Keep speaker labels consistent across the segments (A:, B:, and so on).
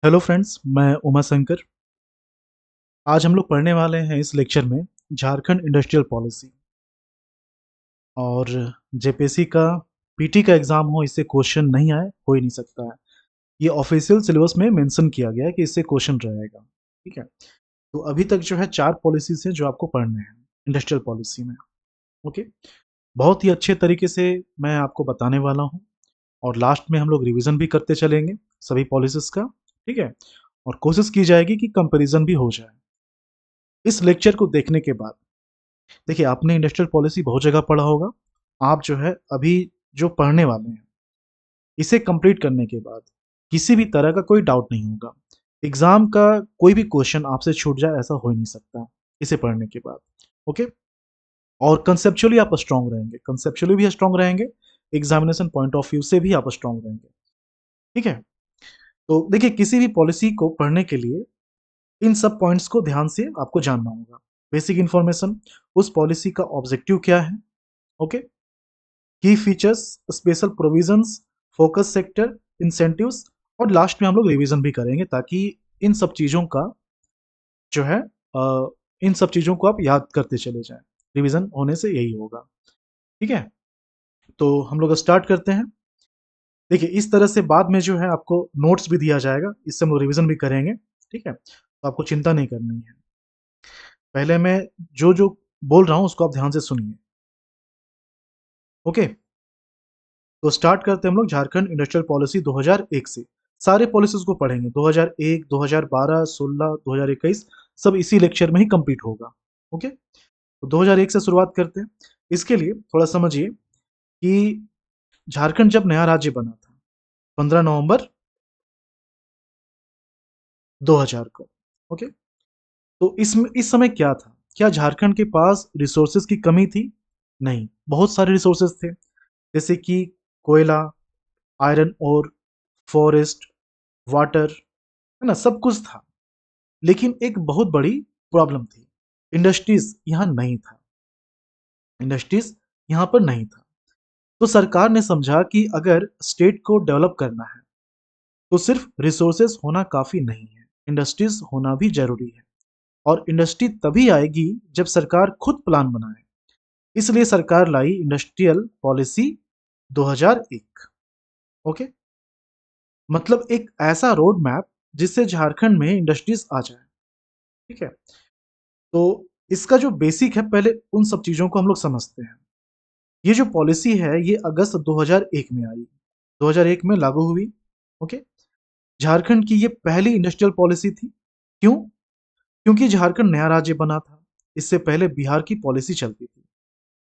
A: Hello friends, मैं उमा शंकर। आज हम लोग पढ़ने वाले हैं इस लेक्चर में झारखंड इंडस्ट्रियल पॉलिसी। और जेपीएससी का पीटी का एग्ज़ाम हो, इससे क्वेश्चन नहीं आए हो ही नहीं सकता है। ये ऑफिशियल सिलेबस में मेंशन किया गया है कि इससे क्वेश्चन रहेगा। ठीक है। तो अभी तक जो है 4 पॉलिसीज हैं जो आपको पढ़ने हैं इंडस्ट्रियल पॉलिसी में। ओके। बहुत ही अच्छे तरीके से मैं आपको बताने वाला हूँ। और लास्ट में हम लोग रिवीजन भी करते चलेंगे सभी पॉलिसीज का। ठीक है। और कोशिश की जाएगी कि कंपैरिजन भी हो जाए। इस लेक्चर को देखने के बाद देखिए, आपने इंडस्ट्रियल पॉलिसी बहुत जगह पढ़ा होगा। आप जो है अभी जो पढ़ने वाले हैं, इसे कंप्लीट करने के बाद किसी भी तरह का कोई डाउट नहीं होगा। एग्जाम का कोई भी क्वेश्चन आपसे छूट जाए, ऐसा हो ही नहीं सकता इसे पढ़ने के बाद। ओके। और कंसेप्चुअली आप स्ट्रांग रहेंगे, कंसेप्चुअली भी स्ट्रांग रहेंगे, एग्जामिनेशन पॉइंट ऑफ व्यू से भी आप स्ट्रांग रहेंगे। ठीक है। तो देखिए, किसी भी पॉलिसी को पढ़ने के लिए इन सब पॉइंट्स को ध्यान से आपको जानना होगा। बेसिक इंफॉर्मेशन, उस पॉलिसी का ऑब्जेक्टिव क्या है। ओके। की features, special provisions, focus sector, incentives, और लास्ट में हम लोग रिवीजन भी करेंगे ताकि इन सब चीज़ों का जो है इन सब चीज़ों को आप याद करते चले जाएं। रिवीजन होने से यही होगा। ठीक है। तो हम लोग स्टार्ट करते हैं। देखिए, इस तरह से बाद में जो है आपको नोट्स भी दिया जाएगा, इससे हम लोग रिवीजन भी करेंगे। ठीक है। तो आपको चिंता नहीं करनी है। पहले मैं जो जो बोल रहा हूँ उसको आप ध्यान से सुनिए। ओके। तो स्टार्ट करते हैं हम लोग झारखंड इंडस्ट्रियल पॉलिसी 2001 से। सारे पॉलिसीज को पढ़ेंगे, 2001, 2012, 16, 2021, सब इसी लेक्चर में ही कंप्लीट होगा। ओके। तो 2001 से शुरुआत करते हैं। इसके लिए थोड़ा समझिए कि झारखंड जब नया राज्य बना था 15 नवंबर 2000 को। ओके। तो इसमें इस समय क्या था? क्या झारखंड के पास रिसोर्सेज की कमी थी? नहीं, बहुत सारे रिसोर्सेज थे। जैसे कि कोयला, आयरन और फॉरेस्ट, वाटर, है ना, सब कुछ था। लेकिन एक बहुत बड़ी प्रॉब्लम थी, इंडस्ट्रीज यहाँ नहीं था। इंडस्ट्रीज यहाँ पर नहीं था। तो सरकार ने समझा कि अगर स्टेट को डेवलप करना है तो सिर्फ रिसोर्सेज होना काफी नहीं है, इंडस्ट्रीज होना भी जरूरी है। और इंडस्ट्री तभी आएगी जब सरकार खुद प्लान बनाए। इसलिए सरकार लाई इंडस्ट्रियल पॉलिसी 2001। ओके। मतलब एक ऐसा रोड मैप जिससे झारखंड में इंडस्ट्रीज आ जाए। ठीक है। तो इसका जो बेसिक है, पहले उन सब चीज़ों को हम लोग समझते हैं। ये जो पॉलिसी है ये अगस्त 2001 में आई, 2001 में लागू हुई। ओके। झारखंड की ये पहली इंडस्ट्रियल पॉलिसी थी। क्यों? क्योंकि झारखंड नया राज्य बना था। इससे पहले बिहार की पॉलिसी चलती थी।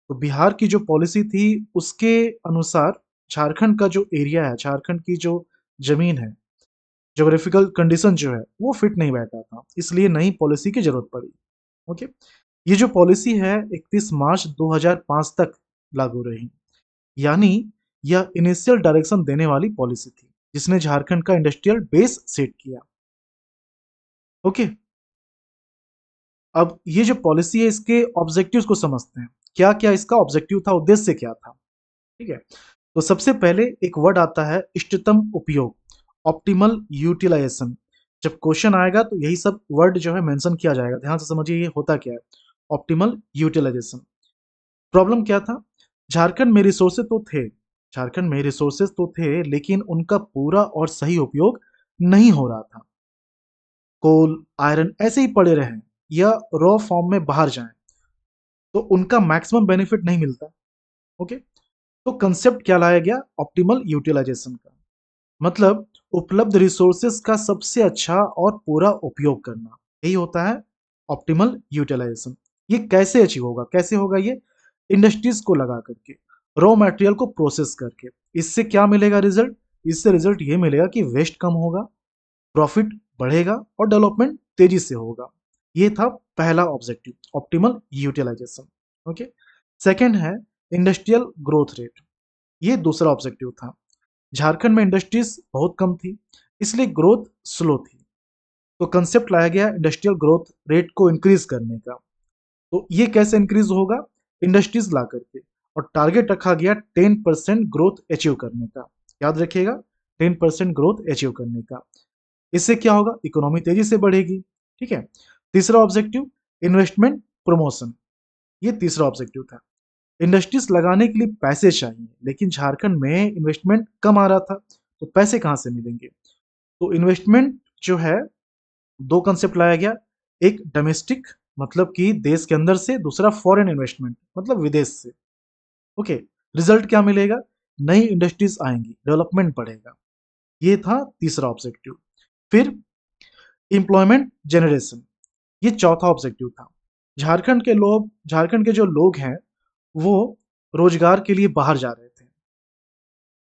A: तो बिहार की जो पॉलिसी थी उसके अनुसार झारखंड का जो एरिया है, झारखंड की जो जमीन है, ज्योग्राफिकल कंडीशन जो है वो फिट नहीं बैठा था, इसलिए नई पॉलिसी की जरूरत पड़ी। ओके। ये जो पॉलिसी है 31 मार्च 2005 तक लागू रही। यानी यह इनिशियल डायरेक्शन देने वाली पॉलिसी थी जिसने झारखंड का इंडस्ट्रियल बेस सेट किया। ओके। अब ये जो पॉलिसी है इसके ऑब्जेक्टिव्स को समझते हैं। क्या क्या इसका ऑब्जेक्टिव था, उद्देश्य क्या था। ठीक है। तो सबसे पहले एक वर्ड आता है इष्टतम उपयोग, ऑप्टिमल यूटिलाइजेशन। जब क्वेश्चन आएगा तो यही सब वर्ड जो है मेंशन किया जाएगा, ध्यान से समझिए ये होता क्या है। Optimal utilisation. प्रॉब्लम क्या था? झारखंड में रिसोर्सेज तो थे, झारखंड में रिसोर्सेज तो थे लेकिन उनका पूरा और सही उपयोग नहीं हो रहा था। कोल, आयरन ऐसे ही पड़े रहे या रॉ फॉर्म में बाहर जाएं तो उनका मैक्सिमम बेनिफिट नहीं मिलता। ओके। तो कंसेप्ट क्या लाया गया? ऑप्टिमल यूटिलाइजेशन का मतलब उपलब्ध रिसोर्सेज का सबसे अच्छा और पूरा उपयोग करना, यही होता है ऑप्टिमल यूटिलाइजेशन। ये कैसे अचीव होगा? कैसे होगा ये? इंडस्ट्रीज को लगा करके, रॉ मटेरियल को प्रोसेस करके। इससे क्या मिलेगा रिजल्ट? इससे रिजल्ट ये मिलेगा कि वेस्ट कम होगा, प्रॉफिट बढ़ेगा और डेवलपमेंट तेजी से होगा। ये था पहला objective, optimal utilization. Okay. Second है इंडस्ट्रियल ग्रोथ रेट। ये दूसरा ऑब्जेक्टिव था। झारखंड में इंडस्ट्रीज बहुत कम थी, इसलिए ग्रोथ स्लो थी। तो कंसेप्ट लाया गया इंडस्ट्रियल ग्रोथ रेट को इंक्रीज करने का। तो ये कैसे इंक्रीज होगा? इंडस्ट्रीज ला करके। और टारगेट रखा गया 10% ग्रोथ अचीव करने का। याद रखिएगा, 10% ग्रोथ अचीव करने का। इससे क्या होगा, इकोनॉमी तेजी से बढ़ेगी। ठीक है। तीसरा ऑब्जेक्टिव, इन्वेस्टमेंट प्रमोशन, ये तीसरा ऑब्जेक्टिव था। इंडस्ट्रीज लगाने के लिए पैसे चाहिए, लेकिन झारखंड में इन्वेस्टमेंट कम आ रहा था, तो पैसे कहाँ से मिलेंगे? तो इन्वेस्टमेंट जो है, दो कंसेप्ट लाया गया, एक डोमेस्टिक मतलब कि देश के अंदर से, दूसरा फॉरेन इन्वेस्टमेंट मतलब विदेश से। ओके। रिजल्ट क्या मिलेगा? नई इंडस्ट्रीज आएंगी, डेवलपमेंट बढ़ेगा। ये था तीसरा ऑब्जेक्टिव। फिर एम्प्लॉयमेंट जनरेशन, ये चौथा ऑब्जेक्टिव था। झारखंड के जो लोग हैं वो रोजगार के लिए बाहर जा रहे थे।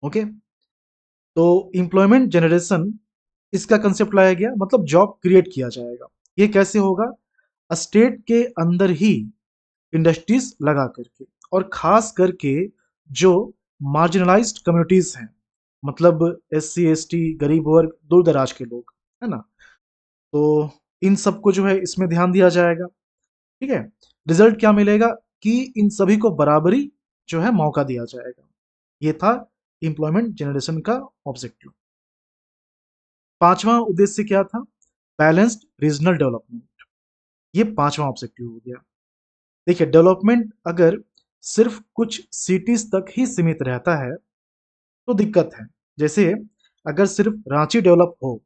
A: ओके। तो एम्प्लॉयमेंट जनरेशन, इसका कंसेप्ट लाया गया, मतलब जॉब क्रिएट किया जाएगा। ये कैसे होगा? स्टेट के अंदर ही इंडस्ट्रीज लगा करके, और खास करके जो मार्जिनलाइज्ड कम्युनिटीज हैं, मतलब SC ST, गरीब वर्ग, दूर दराज के लोग, है ना, तो इन सबको जो है इसमें ध्यान दिया जाएगा। ठीक है। रिजल्ट क्या मिलेगा कि इन सभी को बराबरी जो है मौका दिया जाएगा। ये था एम्प्लॉयमेंट जनरेशन का ऑब्जेक्टिव। पांचवा उद्देश्य क्या था? बैलेंस्ड रीजनल डेवलपमेंट, ये पांचवा ऑब्जेक्टिव हो गया। देखिए, डेवलपमेंट अगर सिर्फ कुछ सिटीज तक ही सीमित रहता है तो दिक्कत है। जैसे अगर सिर्फ रांची डेवलप हो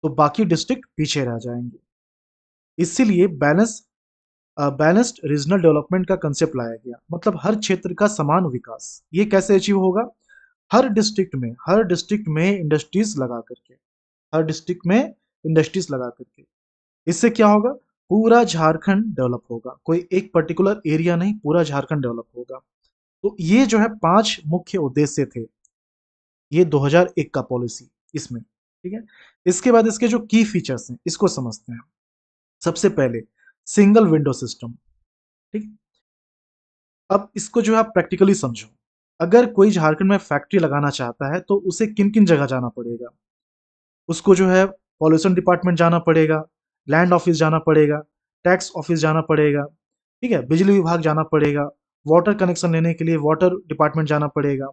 A: तो बाकी डिस्ट्रिक्ट पीछे रह जाएंगे। इसीलिए बैलेंस्ड रीजनल डेवलपमेंट का कंसेप्ट लाया गया, मतलब हर क्षेत्र का समान विकास। ये कैसे अचीव होगा? हर डिस्ट्रिक्ट में इंडस्ट्रीज लगा करके, हर डिस्ट्रिक्ट में इंडस्ट्रीज लगा करके। इससे क्या होगा? पूरा झारखंड डेवलप होगा, कोई एक पर्टिकुलर एरिया नहीं, पूरा झारखंड डेवलप होगा। तो ये जो है 5 मुख्य उद्देश्य थे, ये 2001 का पॉलिसी इसमें। ठीक है। इसके बाद इसके जो की फीचर्स हैं इसको समझते हैं। सबसे पहले सिंगल विंडो सिस्टम। ठीक। अब इसको जो है आप प्रैक्टिकली समझो। अगर कोई झारखंड में फैक्ट्री लगाना चाहता है तो उसे किन किन जगह जाना पड़ेगा? उसको जो है पॉल्यूशन डिपार्टमेंट जाना पड़ेगा, लैंड ऑफिस जाना पड़ेगा, टैक्स ऑफिस जाना पड़ेगा, ठीक है, बिजली विभाग जाना पड़ेगा, वाटर कनेक्शन लेने के लिए वाटर डिपार्टमेंट जाना पड़ेगा।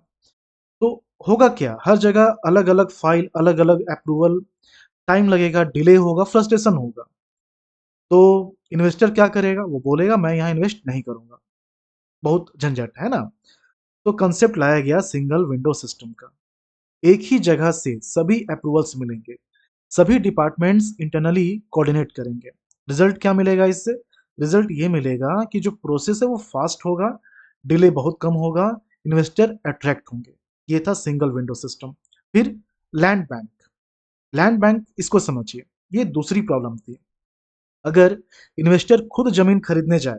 A: तो होगा क्या, हर जगह अलग अलग फाइल, अलग अलग अप्रूवल, टाइम लगेगा, डिले होगा, फ्रस्ट्रेशन होगा। तो इन्वेस्टर क्या करेगा? वो बोलेगा मैं यहाँ इन्वेस्ट नहीं करूंगा, बहुत झंझट है ना। तो कंसेप्ट लाया गया सिंगल विंडो सिस्टम का। एक ही जगह से सभी अप्रूवल्स मिलेंगे, सभी डिपार्टमेंट्स इंटरनली कोऑर्डिनेट करेंगे। रिजल्ट क्या मिलेगा इससे? रिजल्ट ये मिलेगा कि जो प्रोसेस है वो फास्ट होगा, डिले बहुत कम होगा, इन्वेस्टर अट्रैक्ट होंगे। ये था सिंगल विंडो सिस्टम। फिर लैंड बैंक। लैंड बैंक इसको समझिए, ये दूसरी प्रॉब्लम थी। अगर इन्वेस्टर खुद जमीन खरीदने जाए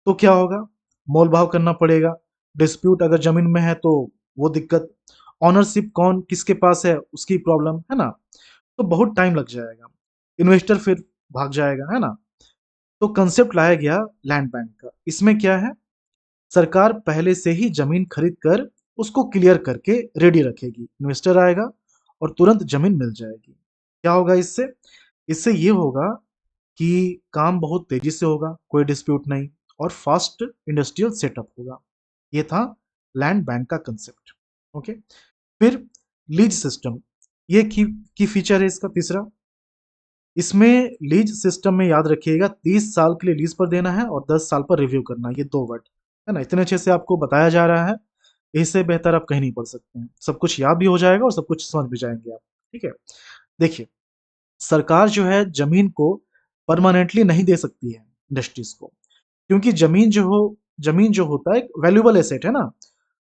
A: तो क्या होगा? मोल भाव करना पड़ेगा, डिस्प्यूट अगर जमीन में है तो वो दिक्कत, ऑनरशिप कौन किसके पास है उसकी प्रॉब्लम, है ना। तो बहुत टाइम लग जाएगा, इन्वेस्टर फिर भाग जाएगा, है ना। तो कंसेप्ट लाया गया लैंड बैंक का। इसमें क्या है? सरकार पहले से ही जमीन खरीद कर उसको क्लियर करके रेडी रखेगी, इन्वेस्टर आएगा और तुरंत जमीन मिल जाएगी। क्या होगा इससे? इससे ये होगा कि काम बहुत तेजी से होगा, कोई डिस्प्यूट नहीं, और फास्ट इंडस्ट्रियल सेटअप होगा। ये था लैंड बैंक का कंसेप्ट। ओके। फिर लीज सिस्टम, ये की फीचर है इसका तीसरा। इसमें लीज सिस्टम में याद रखिएगा 30 साल के लिए लीज पर देना है और 10 साल पर रिव्यू करना, ये दो वर्ड है ना। इतने अच्छे से आपको बताया जा रहा है, इससे बेहतर आप कहीं नहीं पढ़ सकते हैं। सब कुछ याद भी हो जाएगा और सब कुछ समझ भी जाएंगे आप। ठीक है। देखिए, सरकार जो है जमीन को परमानेंटली नहीं दे सकती है इंडस्ट्रीज को, क्योंकि जमीन जो होता है एक वैल्यूएबल एसेट है ना,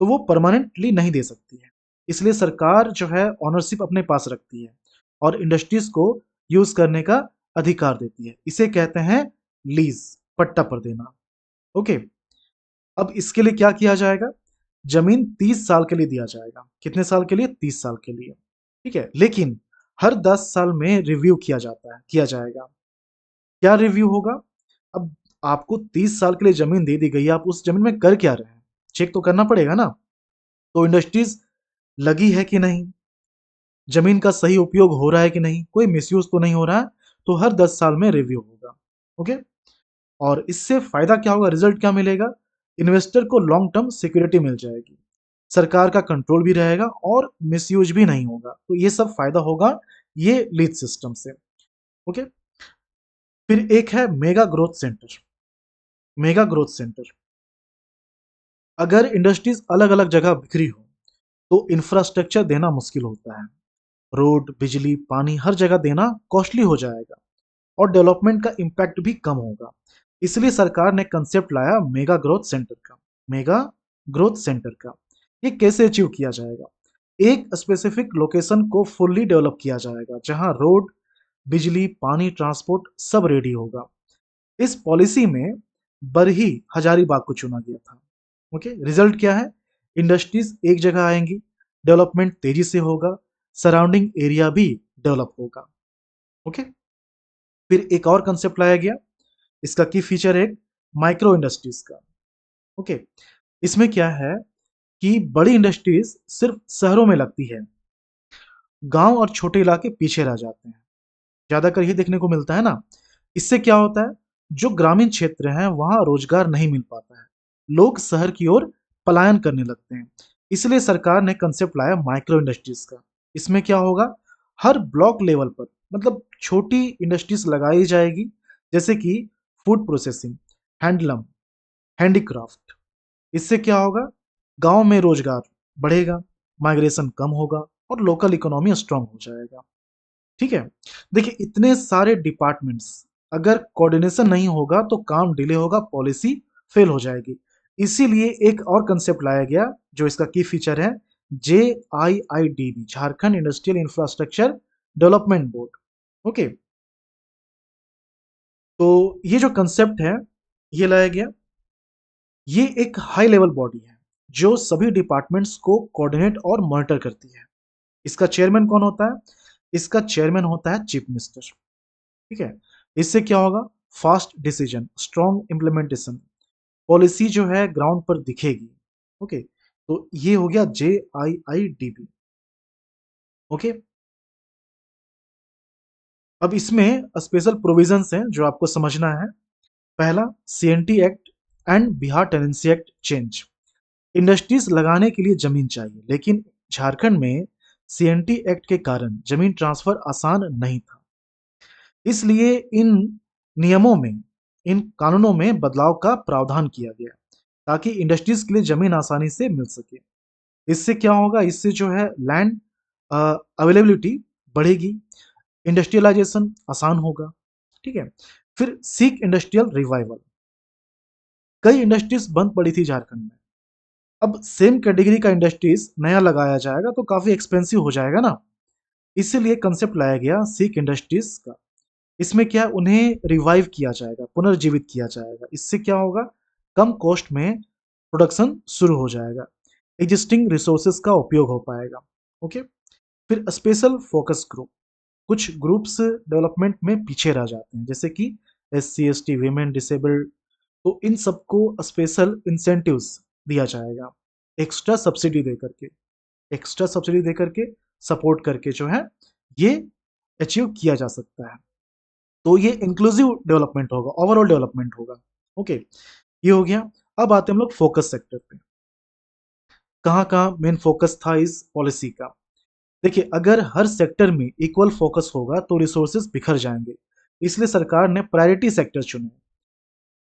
A: तो वो परमानेंटली नहीं दे सकती है। इसलिए सरकार जो है ऑनरशिप अपने पास रखती है और इंडस्ट्रीज को यूज करने का अधिकार देती है। इसे कहते हैं लीज, पट्टा पर देना। ओके। अब इसके लिए क्या किया जाएगा? जमीन 30 साल के लिए दिया जाएगा। कितने साल के लिए? 30 साल के लिए। ठीक है। लेकिन हर 10 साल में रिव्यू किया जाएगा। क्या रिव्यू होगा? अब आपको 30 साल के लिए जमीन दे दी गई है, आप उस जमीन में कर क्या रहे हैं, चेक तो करना पड़ेगा ना। तो इंडस्ट्रीज लगी है कि नहीं, जमीन का सही उपयोग हो रहा है कि नहीं, कोई मिसयूज तो नहीं हो रहा है, तो हर 10 साल में रिव्यू होगा। ओके। और इससे फायदा क्या होगा, रिजल्ट क्या मिलेगा? इन्वेस्टर को लॉन्ग टर्म सिक्योरिटी मिल जाएगी, सरकार का कंट्रोल भी रहेगा और मिसयूज भी नहीं होगा। तो ये सब फायदा होगा ये लीज सिस्टम से। ओके, फिर एक है mega growth centre. Mega growth centre, अगर इंडस्ट्रीज अलग अलग जगह बिखरी हो तो इंफ्रास्ट्रक्चर देना मुश्किल होता है। रोड, बिजली, पानी हर जगह देना कॉस्टली हो जाएगा और डेवलपमेंट का इम्पैक्ट भी कम होगा। इसलिए सरकार ने कंसेप्ट लाया मेगा ग्रोथ सेंटर का। मेगा ग्रोथ सेंटर का ये कैसे अचीव किया जाएगा? एक स्पेसिफिक लोकेशन को फुल्ली डेवलप किया जाएगा जहां रोड, बिजली, पानी, ट्रांसपोर्ट सब रेडी होगा। इस पॉलिसी में बरही हजारीबाग को चुना गया था। ओके, रिजल्ट क्या है? इंडस्ट्रीज एक जगह आएंगी, डेवलपमेंट तेजी से होगा, सराउंडिंग एरिया भी डेवलप होगा। ओके, फिर एक और कंसेप्ट लाया गया, इसका की फीचर है माइक्रो इंडस्ट्रीज का। ओके, इसमें क्या है कि बड़ी इंडस्ट्रीज सिर्फ शहरों में लगती है, गांव और छोटे इलाके पीछे रह जाते हैं। ज्यादातर ये देखने को मिलता है ना। इससे क्या होता है, जो ग्रामीण क्षेत्र हैं वहां रोजगार नहीं मिल पाता है, लोग शहर की ओर पलायन करने लगते हैं। इसलिए सरकार ने कंसेप्ट लाया माइक्रो इंडस्ट्रीज का। इसमें क्या होगा, हर ब्लॉक लेवल पर मतलब छोटी इंडस्ट्रीज लगाई जाएगी, जैसे कि फूड प्रोसेसिंग, हैंडलूम, हैंडीक्राफ्ट। इससे क्या होगा, गांव में रोजगार बढ़ेगा, माइग्रेशन कम होगा और लोकल इकोनॉमी स्ट्रांग हो जाएगा। ठीक है, देखिए इतने सारे डिपार्टमेंट्स, अगर कोऑर्डिनेशन नहीं होगा तो काम डिले होगा, पॉलिसी फेल हो जाएगी। इसीलिए एक और कंसेप्ट लाया गया जो इसका की फीचर है, JIIDB, Jharkhand industrial infrastructure development board. Okay, तो ये जो कंसेप्ट है ये लाया गया। ये एक हाई लेवल बॉडी है जो सभी डिपार्टमेंट्स को कोऑर्डिनेट और मॉनिटर करती है। इसका चेयरमैन कौन होता है? इसका चेयरमैन होता है चीफ मिनिस्टर। ठीक है, इससे क्या होगा, fast decision, strong implementation, policy जो है ग्राउंड पर दिखेगी। ओके, तो ये हो गया JIIDB। ओके, अब इसमें स्पेशल प्रोविजंस हैं जो आपको समझना है। पहला, CNT act and Bihar tenancy act change. Industries लगाने के लिए जमीन चाहिए, लेकिन झारखंड में CNT एक्ट के कारण जमीन ट्रांसफर आसान नहीं था। इसलिए इन नियमों में, इन कानूनों में बदलाव का प्रावधान किया गया ताकि इंडस्ट्रीज के लिए जमीन आसानी से मिल सके। इससे क्या होगा, इससे जो है लैंड अवेलेबिलिटी बढ़ेगी, इंडस्ट्रियलाइजेशन आसान होगा। ठीक है, फिर सीक इंडस्ट्रियल रिवाइवल। कई इंडस्ट्रीज बंद पड़ी थी झारखंड में, अब सेम कैटेगरी का इंडस्ट्रीज नया लगाया जाएगा तो काफी एक्सपेंसिव हो जाएगा ना। इसीलिए कंसेप्ट लाया गया सीक इंडस्ट्रीज का। इसमें क्या है, उन्हें रिवाइव किया जाएगा, पुनर्जीवित किया जाएगा। इससे क्या होगा, कम कॉस्ट में प्रोडक्शन शुरू हो जाएगा, एग्जिस्टिंग रिसोर्सेज का उपयोग हो पाएगा। ओके, फिर स्पेशल फोकस ग्रुप। कुछ ग्रुप्स डेवलपमेंट में पीछे रह जाते हैं, जैसे कि SC ST, वीमेन, डिसेबल्ड, तो इन सबको स्पेशल इंसेंटिव्स दिया जाएगा, एक्स्ट्रा सब्सिडी दे करके, एक्स्ट्रा सब्सिडी दे करके सपोर्ट करके जो है ये अचीव किया जा सकता है। तो ये इंक्लूसिव डेवलपमेंट होगा, ओवरऑल डेवलपमेंट होगा। ओके, ये हो गया। अब आते हैं हम लोग फोकस सेक्टर पे। कहाँ कहाँ मेन फोकस था इस पॉलिसी का? देखिए, अगर हर सेक्टर में इक्वल फोकस होगा तो रिसोर्सेज बिखर जाएंगे, इसलिए सरकार ने प्रायोरिटी सेक्टर चुने।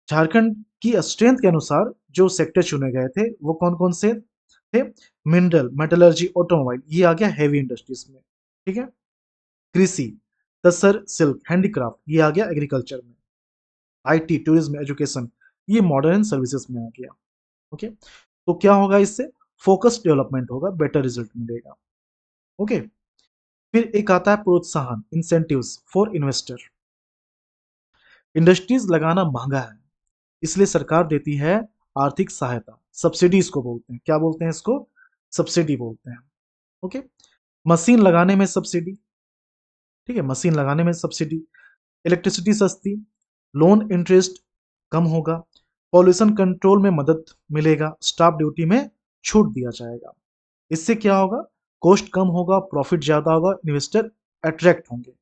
A: झारखंड की स्ट्रेंथ के अनुसार जो सेक्टर चुने गए थे वो कौन कौन से थे? मिनरल, मेटलर्जी, ऑटोमोबाइल, ये आ गया हैवी इंडस्ट्रीज में। ठीक है, कृषि, तसर, सिल्क, हैंडीक्राफ्ट, ये आ गया एग्रीकल्चर में। IT, टूरिज्म, एजुकेशन, ये मॉडर्न सर्विसेज में आ गया। ओके, तो क्या होगा, इससे फोकस डेवलपमेंट होगा, बेटर रिजल्ट मिलेगा। ओके, फिर एक आता है प्रोत्साहन, इंसेंटिव्स फॉर इन्वेस्टर। इंडस्ट्रीज लगाना महंगा है, इसलिए सरकार देती है आर्थिक सहायता, सब्सिडी इसको बोलते हैं। क्या बोलते हैं इसको? सब्सिडी बोलते हैं। ओके, मशीन लगाने में सब्सिडी। ठीक है, मशीन लगाने में सब्सिडी, इलेक्ट्रिसिटी सस्ती, लोन इंटरेस्ट कम होगा, पॉल्यूशन कंट्रोल में मदद मिलेगा, स्टाफ ड्यूटी में छूट दिया जाएगा। इससे क्या होगा, कॉस्ट कम होगा, प्रॉफिट ज्यादा होगा, इन्वेस्टर अट्रैक्ट होंगे।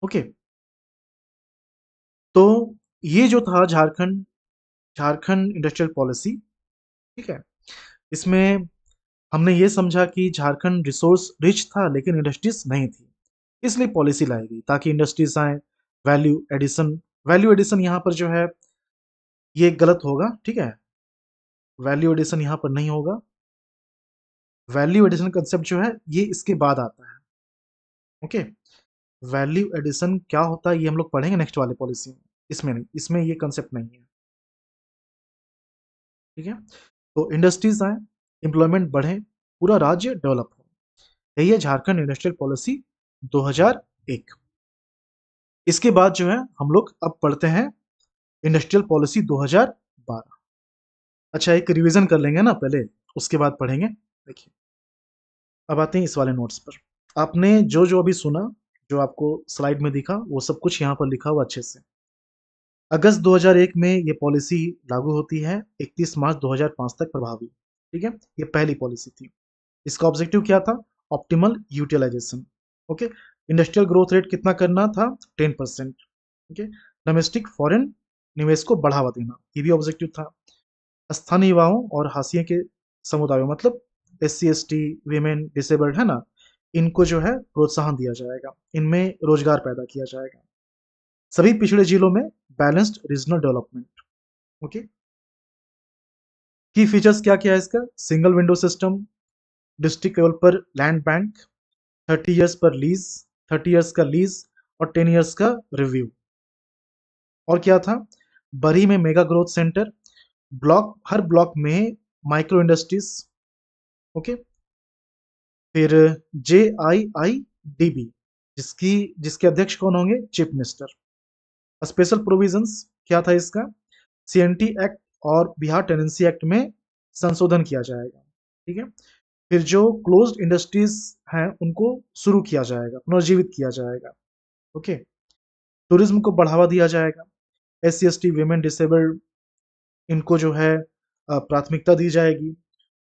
A: ओके, तो ये जो था झारखंड झारखंड इंडस्ट्रियल पॉलिसी। ठीक है, इसमें हमने ये समझा कि झारखंड रिसोर्स रिच था लेकिन इंडस्ट्रीज नहीं थी, इसलिए पॉलिसी लाई गई ताकि इंडस्ट्रीज आए, वैल्यू एडिशन यहाँ पर जो है ये गलत होगा, ठीक है। वैल्यू एडिशन यहाँ पर नहीं होगा। वैल्यू एडिशन कंसेप्ट जो है ये इसके बाद आता है। ओके, वैल्यू एडिशन क्या होता है ये हम लोग पढ़ेंगे नेक्स्ट वाले पॉलिसी में, इसमें नहीं, इसमें ये कंसेप्ट नहीं है, ठीक है। तो इंडस्ट्रीज आए, एम्प्लॉयमेंट बढ़े, पूरा राज्य डेवलप हो, यही है झारखंड इंडस्ट्रियल पॉलिसी 2001। इसके बाद जो है हम लोग अब पढ़ते हैं इंडस्ट्रियल पॉलिसी 2012। अच्छा, एक रिवीजन कर लेंगे ना पहले, उसके बाद पढ़ेंगे। देखिए, अब आते हैं इस वाले नोट्स पर। आपने जो जो अभी सुना, जो आपको स्लाइड में दिखा, वो सब कुछ यहाँ पर लिखा हुआ अच्छे से। अगस्त 2001 में ये पॉलिसी लागू होती है, 31 मार्च 2005 तक प्रभावी, ठीक है। ये पहली पॉलिसी थी। इसका ऑब्जेक्टिव क्या था? Optimal utilization. Okay, industrial growth rate कितना करना था? 10%। ओके, डोमेस्टिक फॉरेन निवेश को बढ़ावा देना, ये भी ऑब्जेक्टिव था। स्थानीय युवाओं और हाशिए के समुदायों, मतलब SC ST, वीमेन, डिसेबल्ड है ना, इनको जो है प्रोत्साहन दिया जाएगा, इनमें रोजगार पैदा किया जाएगा। सभी पिछड़े जिलों में बैलेंस्ड रीजनल डेवलपमेंट। ओके, की फीचर्स क्या क्या है इसका? Single window system, district level पर लैंड बैंक, 30 ईयर्स पर लीज, 30 ईयर्स का लीज और 10 ईयर्स का रिव्यू। और क्या था? बरी में मेगा ग्रोथ सेंटर, ब्लॉक, हर ब्लॉक में माइक्रो इंडस्ट्रीज। ओके, फिर JIIDB, जिसकी जिसके अध्यक्ष कौन होंगे? Chief minister. स्पेशल प्रोविजंस क्या था इसका? CNT एक्ट और बिहार टेनेंसी एक्ट में संशोधन किया जाएगा, ठीक है। फिर जो क्लोज्ड इंडस्ट्रीज हैं उनको शुरू किया जाएगा, पुनर्जीवित किया जाएगा। ओके, टूरिज्म को बढ़ावा दिया जाएगा। SC ST, वीमेन, डिसेबल्ड, इनको जो है प्राथमिकता दी जाएगी।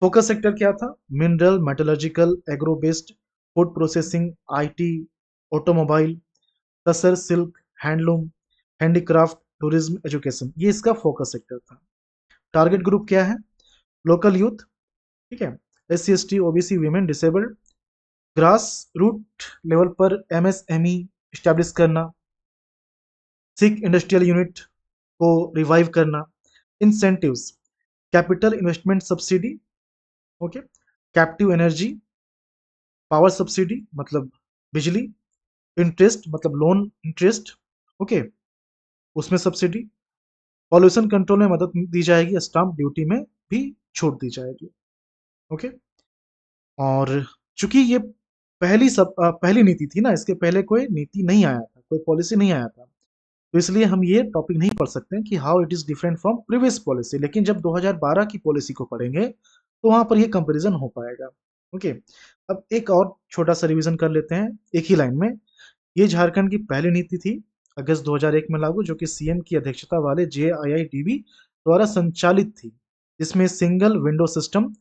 A: फोकस सेक्टर क्या था? Mineral, metallurgical, agro based, food processing, IT, automobile, tasar, silk, handloom, handicraft, tourism, education, ये इसका फोकस सेक्टर था। टारगेट ग्रुप क्या है? लोकल यूथ, ठीक है, SC ST, OBC, women, disabled. Grass root level पर MSME स्टैब्लिश करना, सिक इंडस्ट्रियल यूनिट को रिवाइव करना। Incentives, capital investment subsidy, okay, captive energy, power subsidy मतलब बिजली, इंटरेस्ट मतलब लोन इंटरेस्ट, ओके, उसमें सब्सिडी। पॉल्यूशन कंट्रोल में मदद दी जाएगी, स्टाम्प ड्यूटी में भी छूट दी जाएगी। ओके, और चूंकि ये पहली नीति थी ना, इसके पहले कोई नीति नहीं आया था, कोई पॉलिसी नहीं आया था, तो इसलिए हम ये टॉपिक नहीं पढ़ सकते हैं कि how it is different from previous policy. लेकिन जब 2012 की पॉलिसी को पढ़ेंगे तो वहां पर ये कंपैरिजन हो पाएगा। ओके, अब एक और छोटा सा रिवीजन कर लेते हैं एक ही लाइन में। ये झारखंड की पहली नीति थी, अगस्त 2001 में लागू, जो कि CM की अध्यक्षता वाले JIIDB द्वारा संचालित थी। इसमें सिंगल विंडो सिस्टम,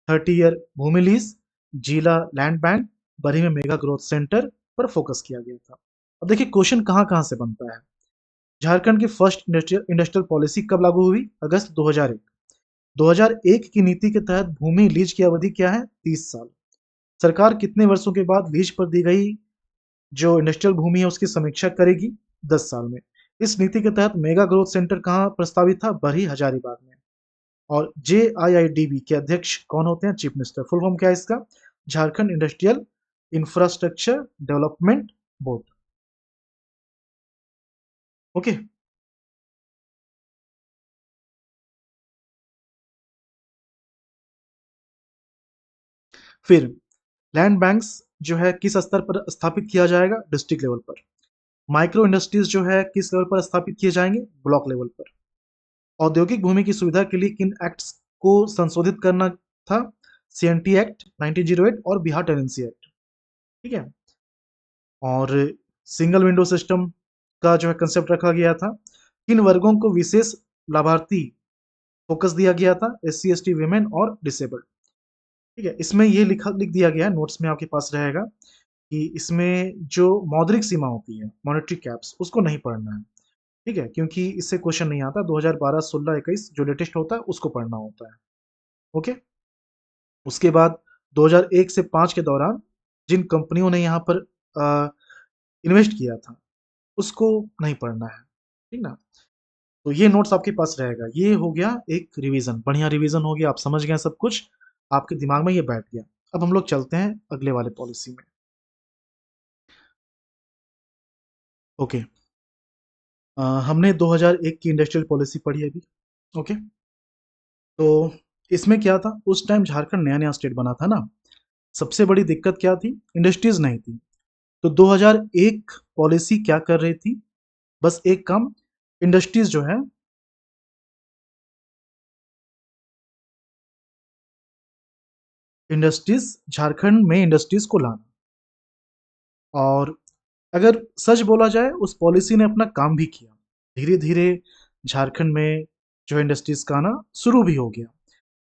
A: 30 ईयर भूमि लीज, जिला लैंड बैंक, बरी में मेगा ग्रोथ सेंटर पर फोकस किया गया था। अब देखिए क्वेश्चन कहाँ कहाँ से बनता है। झारखंड की फर्स्ट इंडस्ट्रियल पॉलिसी कब लागू हुई? अगस्त 2001। 2001 की नीति के तहत भूमि लीज की अवधि क्या है? 30 साल। सरकार कितने वर्षों के बाद लीज पर दी गई जो इंडस्ट्रियल भूमि है उसकी समीक्षा करेगी? 10 साल में। इस नीति के तहत मेगा ग्रोथ सेंटर कहाँ प्रस्तावित था? बरही हजारीबाग में। और JIIDB के अध्यक्ष कौन होते हैं? Chief minister. फुल फॉर्म क्या है इसका? Jharkhand industrial infrastructure development board. Okay, फिर लैंड बैंक्स जो है किस स्तर पर स्थापित किया जाएगा? डिस्ट्रिक्ट लेवल पर। माइक्रो इंडस्ट्रीज जो है किस लेवल पर स्थापित किए जाएंगे? ब्लॉक लेवल पर। औद्योगिक भूमि की सुविधा के लिए किन एक्ट्स को संशोधित करना था? CNT एक्ट 1908 और बिहार टेनेंसी एक्ट, ठीक है। और सिंगल विंडो सिस्टम का जो है कंसेप्ट रखा गया था। किन वर्गों को विशेष लाभार्थी फोकस दिया गया था? SC ST, वीमेन और डिसेबल्ड, ठीक है। इसमें ये लिख दिया गया है, नोट्स में आपके पास रहेगा कि इसमें जो मौद्रिक सीमा होती है, मॉनेटरी कैप्स, उसको नहीं पढ़ना है, ठीक है, क्योंकि इससे क्वेश्चन नहीं आता। 2012, 16, 21 जो लेटेस्ट होता है उसको पढ़ना होता है। ओके, उसके बाद 2001 से 5 के दौरान जिन कंपनियों ने यहाँ पर इन्वेस्ट किया था, उसको नहीं पढ़ना है, ठीक ना? तो ये नोट्स आपके पास रहेगा। ये हो गया एक रिवीजन, बढ़िया रिवीजन हो गया, आप समझ गए सब कुछ, आपके दिमाग में ये बैठ गया। अब हम लोग चलते हैं अगले वाले पॉलिसी में। ओके, हमने 2001 की इंडस्ट्रियल पॉलिसी पढ़ी अभी। ओके, तो इसमें क्या था, उस टाइम झारखंड नया नया स्टेट बना था ना, सबसे बड़ी दिक्कत क्या थी, इंडस्ट्रीज नहीं थी। तो 2001 पॉलिसी क्या कर रही थी, बस एक काम, इंडस्ट्रीज जो है, इंडस्ट्रीज झारखंड में इंडस्ट्रीज को लाना। और अगर सच बोला जाए, उस पॉलिसी ने अपना काम भी किया। धीरे धीरे झारखंड में जो इंडस्ट्रीज का आना शुरू भी हो गया।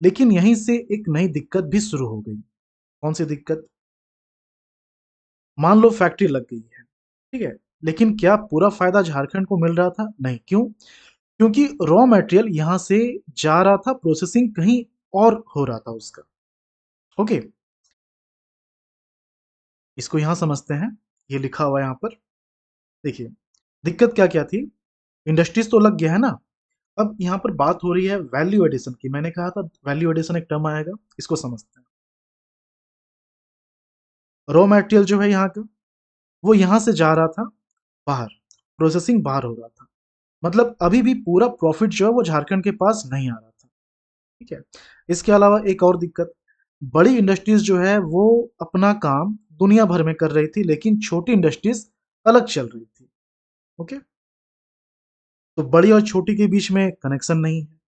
A: लेकिन यहीं से एक नई दिक्कत भी शुरू हो गई। कौन सी दिक्कत? मान लो फैक्ट्री लग गई है, ठीक है, लेकिन क्या पूरा फायदा झारखंड को मिल रहा था? नहीं। क्यों? क्योंकि रॉ मटेरियल यहां से जा रहा था, प्रोसेसिंग कहीं और हो रहा था उसका। ओके, इसको यहां समझते हैं, ये लिखा हुआ है यहाँ पर। देखिए, दिक्कत क्या क्या थी, इंडस्ट्रीज तो लग गया है ना। अब यहाँ पर बात हो रही है वैल्यू एडिशन की। मैंने कहा था वैल्यू एडिशन एक टर्म आएगा, इसको समझते हैं। रॉ मटेरियल जो है यहाँ का, वो यहाँ से जा रहा था बाहर, प्रोसेसिंग बाहर हो रहा था। मतलब अभी भी पूरा प्रॉफिट जो है वो झारखंड के पास नहीं आ रहा था, ठीक है। इसके अलावा एक और दिक्कत, बड़ी इंडस्ट्रीज जो है वो अपना काम दुनिया भर में कर रही थी, लेकिन छोटी इंडस्ट्रीज अलग चल रही थी। ओके, तो बड़ी और छोटी के बीच में कनेक्शन नहीं है।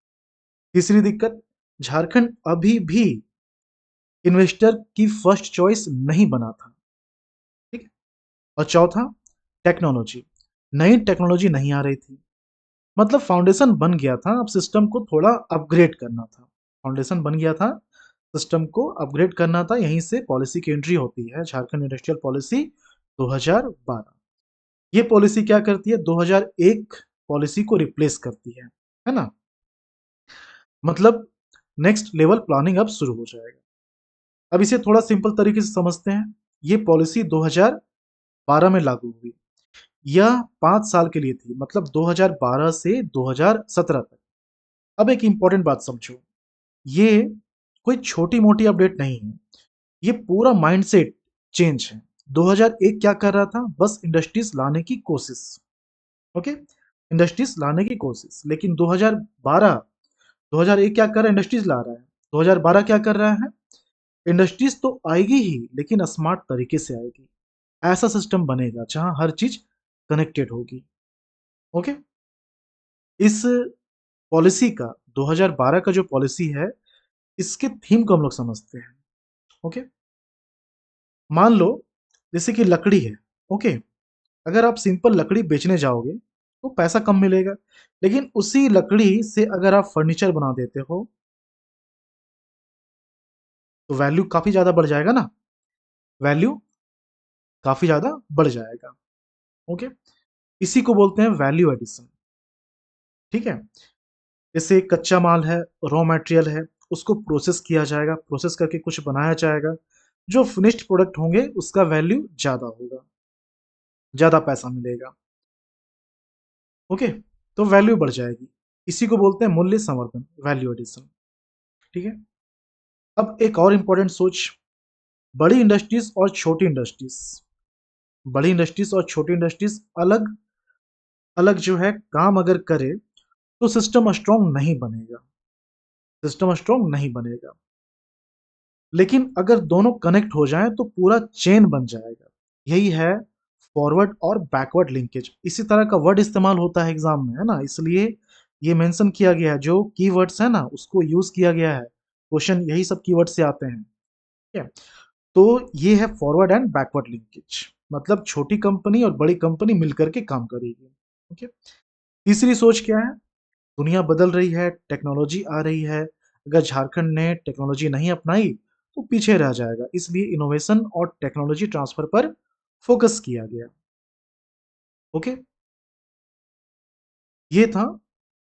A: तीसरी दिक्कत, झारखंड अभी भी इन्वेस्टर की फर्स्ट चॉइस नहीं बना था, ठीक है। और चौथा, टेक्नोलॉजी, नई टेक्नोलॉजी नहीं आ रही थी। मतलब फाउंडेशन बन गया था, अब सिस्टम को थोड़ा अपग्रेड करना था। फाउंडेशन बन गया था, सिस्टम को अपग्रेड करना था। यहीं से पॉलिसी की एंट्री होती है, झारखंड इंडस्ट्रियल पॉलिसी 2012। ये पॉलिसी क्या करती है, 2001 पॉलिसी को रिप्लेस करती है ना। मतलब नेक्स्ट लेवल प्लानिंग अब शुरू हो जाएगा। अब इसे थोड़ा सिंपल तरीके से समझते हैं। ये पॉलिसी 2012 में लागू हुई। यह 5 साल के लिए थी, मतलब 2012 से 2017 तक। अब एक इंपॉर्टेंट बात समझो, ये कोई छोटी मोटी अपडेट नहीं है, ये पूरा माइंडसेट चेंज है। 2001 क्या कर रहा था, बस इंडस्ट्रीज लाने की कोशिश। ओके, इंडस्ट्रीज लाने की कोशिश। लेकिन 2012, 2001 क्या कर रहा है, इंडस्ट्रीज ला रहा है। 2012 क्या कर रहा है, इंडस्ट्रीज तो आएगी ही, लेकिन स्मार्ट तरीके से आएगी। ऐसा सिस्टम बनेगा जहां हर चीज कनेक्टेड होगी। ओके, इस पॉलिसी का, 2012 का जो पॉलिसी है, इसके थीम को हम लोग समझते हैं। ओके, मान लो जैसे कि लकड़ी है। ओके, अगर आप सिंपल लकड़ी बेचने जाओगे तो पैसा कम मिलेगा, लेकिन उसी लकड़ी से अगर आप फर्नीचर बना देते हो तो वैल्यू काफी ज्यादा बढ़ जाएगा ना, वैल्यू काफी ज्यादा बढ़ जाएगा। ओके, इसी को बोलते हैं वैल्यू एडिशन, ठीक है। जैसे कच्चा माल है, रॉ मटेरियल है, उसको प्रोसेस किया जाएगा, प्रोसेस करके कुछ बनाया जाएगा। जो फिनिश्ड प्रोडक्ट होंगे उसका वैल्यू ज़्यादा होगा, ज़्यादा पैसा मिलेगा। ओके, तो वैल्यू बढ़ जाएगी। इसी को बोलते हैं मूल्य संवर्धन, वैल्यू एडिशन, ठीक है। अब एक और इंपॉर्टेंट सोच, बड़ी इंडस्ट्रीज और छोटी इंडस्ट्रीज, बड़ी इंडस्ट्रीज और छोटी इंडस्ट्रीज अलग अलग जो है काम अगर करे तो सिस्टम स्ट्रॉन्ग नहीं बनेगा, सिस्टम स्ट्रॉन्ग नहीं बनेगा। लेकिन अगर दोनों कनेक्ट हो जाएं तो पूरा चेन बन जाएगा। यही है फॉरवर्ड और बैकवर्ड लिंकेज। इसी तरह का वर्ड इस्तेमाल होता है एग्जाम में, है ना, इसलिए ये मेंशन किया गया है। जो कीवर्ड्स है ना उसको यूज किया गया है, क्वेश्चन यही सब कीवर्ड से आते हैं, ठीक है। तो ये है फॉरवर्ड एंड बैकवर्ड लिंकेज, मतलब छोटी कंपनी और बड़ी कंपनी मिलकर के काम करेगी। ओके, तीसरी सोच क्या है, दुनिया बदल रही है, टेक्नोलॉजी आ रही है, अगर झारखंड ने टेक्नोलॉजी नहीं अपनाई तो पीछे रह जाएगा, इसलिए इनोवेशन और टेक्नोलॉजी ट्रांसफर पर फोकस किया गया। ओके, ये था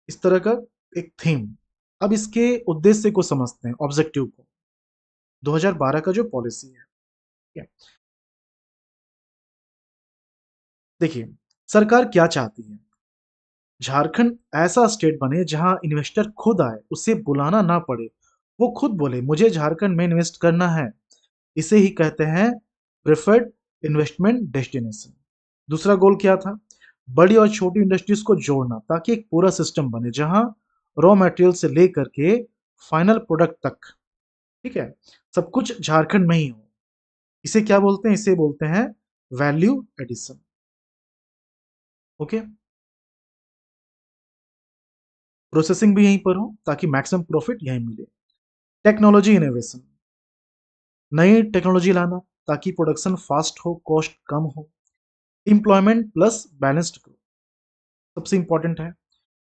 A: इस तरह का एक थीम। अब इसके उद्देश्य को समझते हैं, ऑब्जेक्टिव को। 2012 का जो पॉलिसी है, ठीक है। देखिए, सरकार क्या चाहती है? झारखंड ऐसा स्टेट बने जहां इन्वेस्टर खुद आए, उसे बुलाना ना पड़े। वो खुद बोले मुझे झारखंड में इन्वेस्ट करना है। इसे ही कहते हैं प्रेफर्ड इन्वेस्टमेंट डेस्टिनेशन। दूसरा गोल क्या था? बड़ी और छोटी इंडस्ट्रीज को जोड़ना ताकि एक पूरा सिस्टम बने जहां रॉ मटेरियल से लेकर के फाइनल प्रोडक्ट तक, ठीक है, सब कुछ झारखंड में ही हो। इसे क्या बोलते हैं? इसे बोलते हैं वैल्यू एडिशन। ओके, प्रोसेसिंग भी यहीं पर हो ताकि मैक्सिमम प्रॉफिट यहीं मिले। टेक्नोलॉजी इनोवेशन, नई टेक्नोलॉजी लाना ताकि प्रोडक्शन फास्ट हो, कॉस्ट कम हो। एम्प्लॉयमेंट प्लस बैलेंस्ड ग्रोथ, सबसे इंपॉर्टेंट है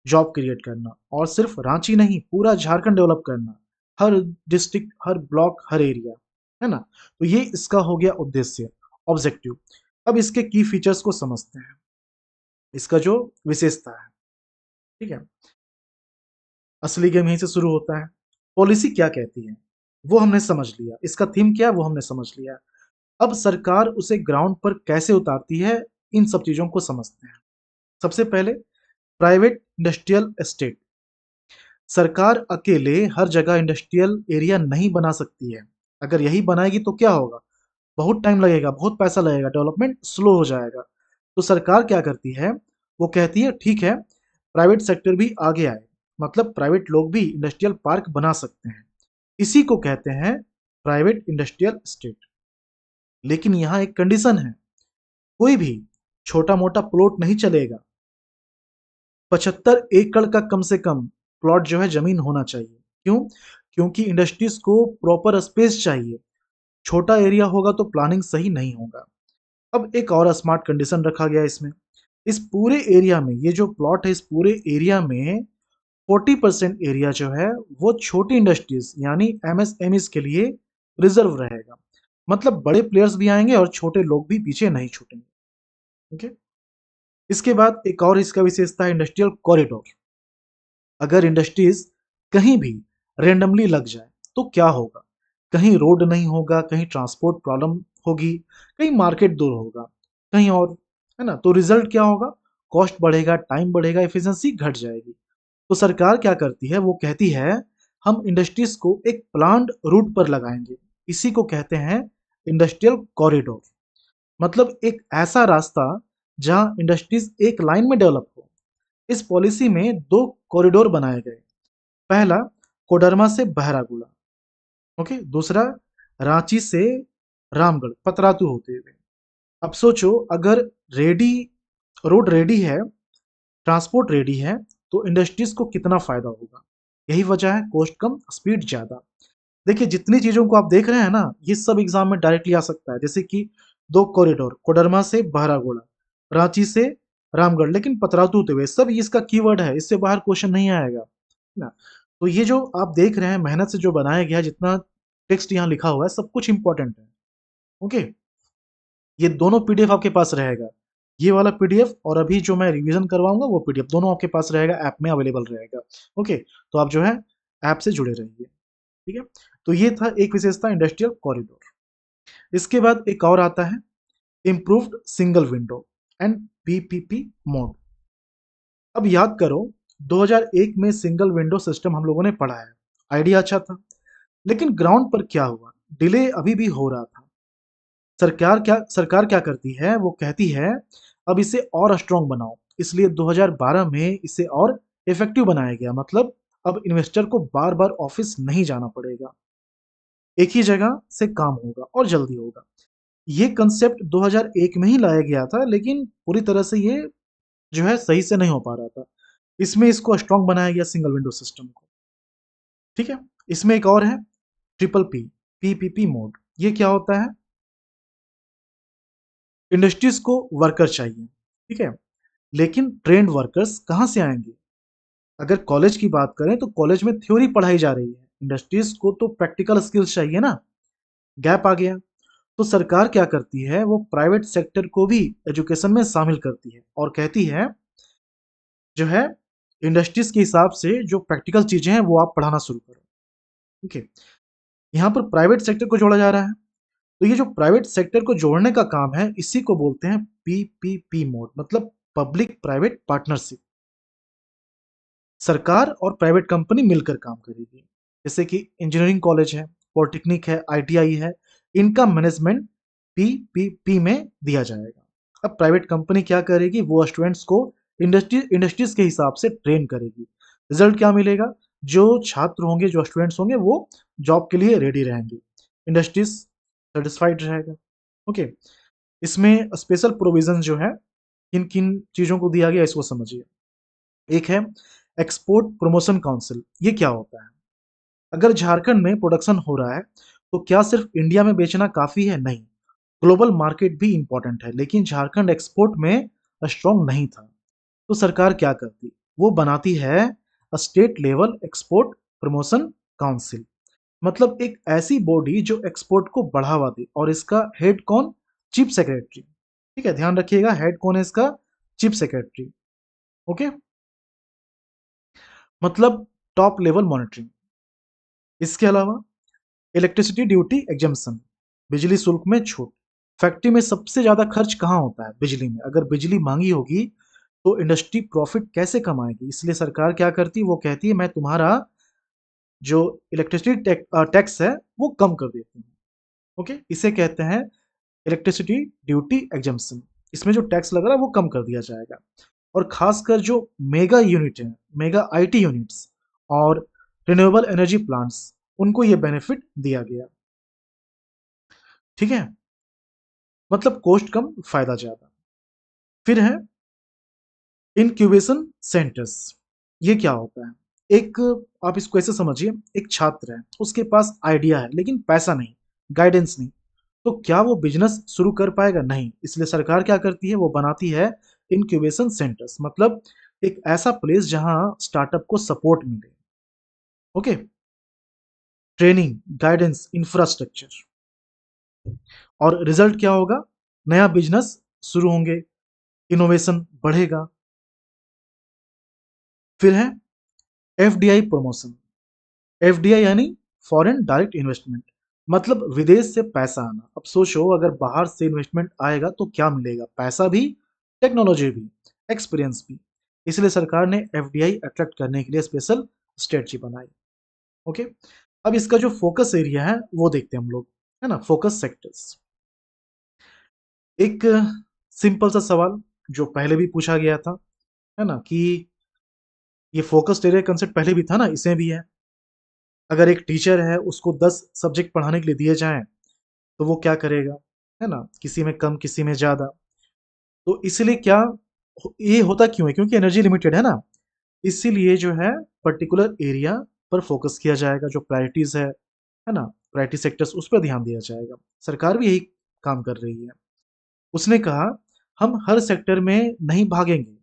A: जॉब क्रिएट करना, और सिर्फ रांची नहीं, पूरा झारखंड डेवलप करना, हर डिस्ट्रिक्ट, हर ब्लॉक, हर एरिया, है ना? तो ये इसका हो गया उद्देश्य, ऑब्जेक्टिव। अब इसके की फीचर्स को समझते हैं, इसका जो विशेषता है, ठीक है। असली गेम यहीं से शुरू होता है। पॉलिसी क्या कहती है वो हमने समझ लिया, इसका थीम क्या है वो हमने समझ लिया। अब सरकार उसे ग्राउंड पर कैसे उतारती है, इन सब चीजों को समझते हैं। सबसे पहले प्राइवेट इंडस्ट्रियल एस्टेट। सरकार अकेले हर जगह इंडस्ट्रियल एरिया नहीं बना सकती है। अगर यही बनाएगी तो क्या होगा? बहुत टाइम लगेगा, बहुत पैसा लगेगा, डेवलपमेंट स्लो हो जाएगा। तो सरकार क्या करती है? वो कहती है ठीक है, प्राइवेट सेक्टर भी आगे आए, मतलब प्राइवेट लोग भी इंडस्ट्रियल पार्क बना सकते हैं। इसी को कहते हैं प्राइवेट इंडस्ट्रियल स्टेट। लेकिन यहाँ एक कंडीशन है, कोई भी छोटा मोटा प्लॉट नहीं चलेगा। 75 एकड़ का कम से कम प्लॉट जो है जमीन होना चाहिए। क्यों? क्योंकि इंडस्ट्रीज को प्रॉपर स्पेस चाहिए। छोटा एरिया होगा तो प्लानिंग सही नहीं होगा। अब एक और स्मार्ट कंडीशन रखा गया इसमें, इस पूरे एरिया में, ये जो प्लॉट है इस पूरे एरिया में 40% एरिया जो है वो छोटी इंडस्ट्रीज यानी एमएसएमईज के लिए रिजर्व रहेगा। मतलब बड़े प्लेयर्स भी आएंगे और छोटे लोग भी पीछे नहीं छूटेंगे। ओके, इसके बाद एक और इसका विशेषता है इंडस्ट्रियल कॉरिडोर। अगर इंडस्ट्रीज कहीं भी रेंडमली लग जाए तो क्या होगा? कहीं रोड नहीं होगा, कहीं ट्रांसपोर्ट प्रॉब्लम होगी, कहीं मार्केट दूर होगा, कहीं और, है ना? तो रिजल्ट क्या होगा? कॉस्ट बढ़ेगा, टाइम बढ़ेगा, एफिशिएंसी घट जाएगी। तो सरकार क्या करती है? वो कहती है हम इंडस्ट्रीज को एक प्लान्ड रूट पर लगाएंगे। इसी को कहते हैं इंडस्ट्रियल कॉरिडोर। मतलब एक ऐसा रास्ता जहां इंडस्ट्रीज एक लाइन में डेवलप हो। इस पॉलिसी में दो कॉरिडोर बनाए गए। पहला कोडरमा से बहरागोड़ा, ओके, दूसरा रांची से रामगढ़ पतरातू होते हुए। अब सोचो, अगर रेडी रोड रेडी है, ट्रांसपोर्ट रेडी है, तो इंडस्ट्रीज को कितना फायदा होगा। यही वजह है कॉस्ट कम स्पीड ज्यादा। देखिए जितनी चीजों को आप देख रहे हैं ना, ये सब एग्जाम में डायरेक्टली आ सकता है। जैसे कि दो कॉरिडोर, कोडरमा से बहरागोड़ा, रांची से रामगढ़, लेकिन पतरातू होते हुए, सब इसका कीवर्ड है, इससे बाहर क्वेश्चन नहीं आएगा, है ना? तो ये जो आप देख रहे हैं मेहनत से जो बनाया गया है, जितना टेक्स्ट यहाँ लिखा हुआ है, सब कुछ इंपॉर्टेंट है। ओके, ये दोनों पीडीएफ आपके पास रहेगा, ये वाला पीडीएफ और अभी जो मैं रिवीजन करवाऊंगा वो पीडीएफ, दोनों आपके पास रहेगा, ऐप में अवेलेबल रहेगा। ओके, तो आप जो है ऐप से जुड़े रहिए, ठीक है। तो ये था एक विशेषता इंडस्ट्रियल कॉरिडोर। इसके बाद एक और आता है improved single window and PPP mode. अब याद करो, 2001 में सिंगल विंडो सिस्टम हम लोगों ने पढ़ा है, आइडिया अच्छा था। लेकिन ग्राउंड पर क्या हुआ? डिले अभी भी हो रहा था। सरकार क्या करती है? वो कहती है अब इसे और स्ट्रांग बनाओ। इसलिए 2012 में इसे और इफेक्टिव बनाया गया। मतलब अब इन्वेस्टर को बार बार ऑफिस नहीं जाना पड़ेगा, एक ही जगह से काम होगा और जल्दी होगा। ये कंसेप्ट 2001 में ही लाया गया था, लेकिन पूरी तरह से ये जो है सही से नहीं हो पा रहा था। इसमें इसको स्ट्रांग बनाया गया सिंगल विंडो सिस्टम को, ठीक है। इसमें एक और है ट्रिपल पी, पीपीपी मोड। ये क्या होता है? इंडस्ट्रीज को वर्कर चाहिए, ठीक है, लेकिन ट्रेंड वर्कर्स कहाँ से आएंगे? अगर कॉलेज की बात करें तो कॉलेज में थ्योरी पढ़ाई जा रही है, इंडस्ट्रीज को तो प्रैक्टिकल स्किल्स चाहिए ना। गैप आ गया। तो सरकार क्या करती है? वो प्राइवेट सेक्टर को भी एजुकेशन में शामिल करती है और कहती है जो है इंडस्ट्रीज के हिसाब से जो प्रैक्टिकल चीजें हैं वो आप पढ़ाना शुरू करो। ठीक है, यहाँ पर प्राइवेट सेक्टर को जोड़ा जा रहा है। तो ये जो प्राइवेट सेक्टर को जोड़ने का काम है, इसी को बोलते हैं पीपीपी मोड, मतलब पब्लिक प्राइवेट पार्टनरशिप। सरकार और प्राइवेट कंपनी मिलकर काम करेगी। जैसे कि इंजीनियरिंग कॉलेज है, पॉलिटेक्निक है, आईटीआई है, इनका मैनेजमेंट पीपीपी में दिया जाएगा। अब प्राइवेट कंपनी क्या करेगी, वो स्टूडेंट्स को इंडस्ट्रीज के हिसाब से ट्रेन करेगी। रिजल्ट क्या मिलेगा, जो छात्र होंगे, जो स्टूडेंट्स होंगे, वो जॉब के लिए रेडी रहेंगे, इंडस्ट्रीज सेटिस्फाइड रहेगा। ओके, इसमें स्पेशल प्रोविजन जो है, किन किन चीज़ों को दिया गया इसको समझिए। एक है एक्सपोर्ट प्रमोशन काउंसिल। ये क्या होता है, अगर झारखंड में प्रोडक्शन हो रहा है तो क्या सिर्फ इंडिया में बेचना काफ़ी है? नहीं, ग्लोबल मार्केट भी इंपॉर्टेंट है। लेकिन झारखंड एक्सपोर्ट में स्ट्रांग नहीं था, तो सरकार क्या करती, वो बनाती है state level export promotion council. मतलब एक ऐसी बॉडी जो एक्सपोर्ट को बढ़ावा दे, और इसका हेड कौन, चीफ सेक्रेटरी। ठीक है, ध्यान रखिएगा, हेड कौन है इसका, चीफ सेक्रेटरी। ओके, मतलब टॉप लेवल मॉनिटरिंग। इसके अलावा इलेक्ट्रिसिटी ड्यूटी एग्जम्पशन, बिजली शुल्क में छूट। फैक्ट्री में सबसे ज्यादा खर्च कहाँ होता है, बिजली में। अगर बिजली महंगी होगी तो इंडस्ट्री प्रॉफिट कैसे कमाएगी, इसलिए सरकार क्या करती है, वो कहती है मैं तुम्हारा जो इलेक्ट्रिसिटी टैक्स है वो कम कर देती हूँ। ओके, इसे कहते हैं इलेक्ट्रिसिटी ड्यूटी एग्जम्पशन। इसमें जो टैक्स लग रहा है वो कम कर दिया जाएगा। और खासकर जो मेगा यूनिट है, मेगा आईटी यूनिट्स और रिन्यूएबल एनर्जी प्लांट्स, उनको ये बेनिफिट दिया गया। ठीक है, मतलब कॉस्ट कम फायदा ज्यादा। फिर है इंक्यूबेशन सेंटर्स। ये क्या होता है, एक, आप इसको ऐसे समझिए, एक छात्र है, उसके पास आइडिया है लेकिन पैसा नहीं, गाइडेंस नहीं, तो क्या वो बिजनेस शुरू कर पाएगा? नहीं, इसलिए सरकार क्या करती है, वो बनाती है इंक्यूबेशन सेंटर्स, मतलब एक ऐसा प्लेस जहां स्टार्टअप को सपोर्ट मिले। Okay, training, guidance, infrastructure. और रिजल्ट क्या होगा, नया बिजनेस शुरू होंगे, इनोवेशन बढ़ेगा। फिर है एफडीआई प्रमोशन। एफडीआई यानी फॉरेन डायरेक्ट इन्वेस्टमेंट, मतलब विदेश से पैसा आना। अब सोचो, अगर बाहर से इन्वेस्टमेंट आएगा तो क्या मिलेगा, पैसा भी, टेक्नोलॉजी भी, एक्सपीरियंस भी। इसलिए सरकार ने एफडीआई अट्रैक्ट करने के लिए स्पेशल स्ट्रेटजी बनाई। ओके, अब इसका जो फोकस एरिया है वो देखते हैं हम लोग, है ना, फोकस सेक्टर्स। एक सिंपल सा सवाल जो पहले भी पूछा गया था, है ना, कि ये फोकस एरिया कंसेप्ट पहले भी था ना, इसमें भी है। अगर एक टीचर है, उसको 10 सब्जेक्ट पढ़ाने के लिए दिए जाएँ, तो वो क्या करेगा, है ना? किसी में कम, किसी में ज़्यादा। तो इसलिए क्या ये होता क्यों है? क्योंकि एनर्जी लिमिटेड है ना, इसीलिए जो है पर्टिकुलर एरिया पर फ़ोकस किया जाएगा, जो प्रायोरिटीज़ है ना? प्रायोरिटी सेक्टर्स, उस पर ध्यान दिया जाएगा। सरकार भी यही काम कर रही है। उसने कहा, हम हर सेक्टर में नहीं भागेंगे,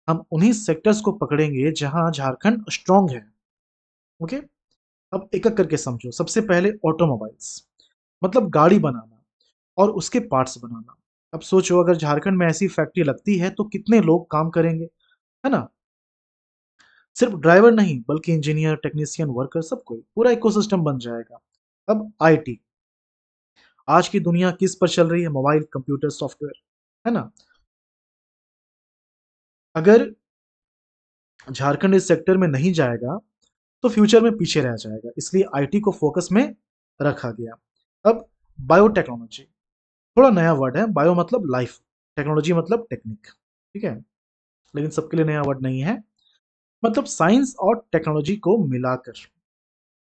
A: हम उन्हीं सेक्टर्स को पकड़ेंगे जहाँ झारखंड स्ट्रॉन्ग है। ओके? अब एक-एक करके समझो। सबसे पहले ऑटोमोबाइल्स, मतलब गाड़ी बनाना और उसके पार्ट्स बनाना। अब सोचो, अगर झारखंड में ऐसी फैक्ट्री लगती है तो कितने लोग काम करेंगे, है ना? सिर्फ ड्राइवर नहीं, बल्कि इंजीनियर, टेक्नीशियन, वर्कर, सब कोई, पूरा इकोसिस्टम बन जाएगा। अब आईटी, आज की दुनिया किस पर चल रही है, मोबाइल, कंप्यूटर, सॉफ्टवेयर, है ना? अगर झारखंड इस सेक्टर में नहीं जाएगा तो फ्यूचर में पीछे रह जाएगा, इसलिए आईटी को फोकस में रखा गया। अब बायोटेक्नोलॉजी, थोड़ा नया वर्ड है, बायो मतलब लाइफ, टेक्नोलॉजी मतलब टेक्निक। ठीक है, लेकिन सबके लिए नया वर्ड नहीं है। मतलब साइंस और टेक्नोलॉजी को मिलाकर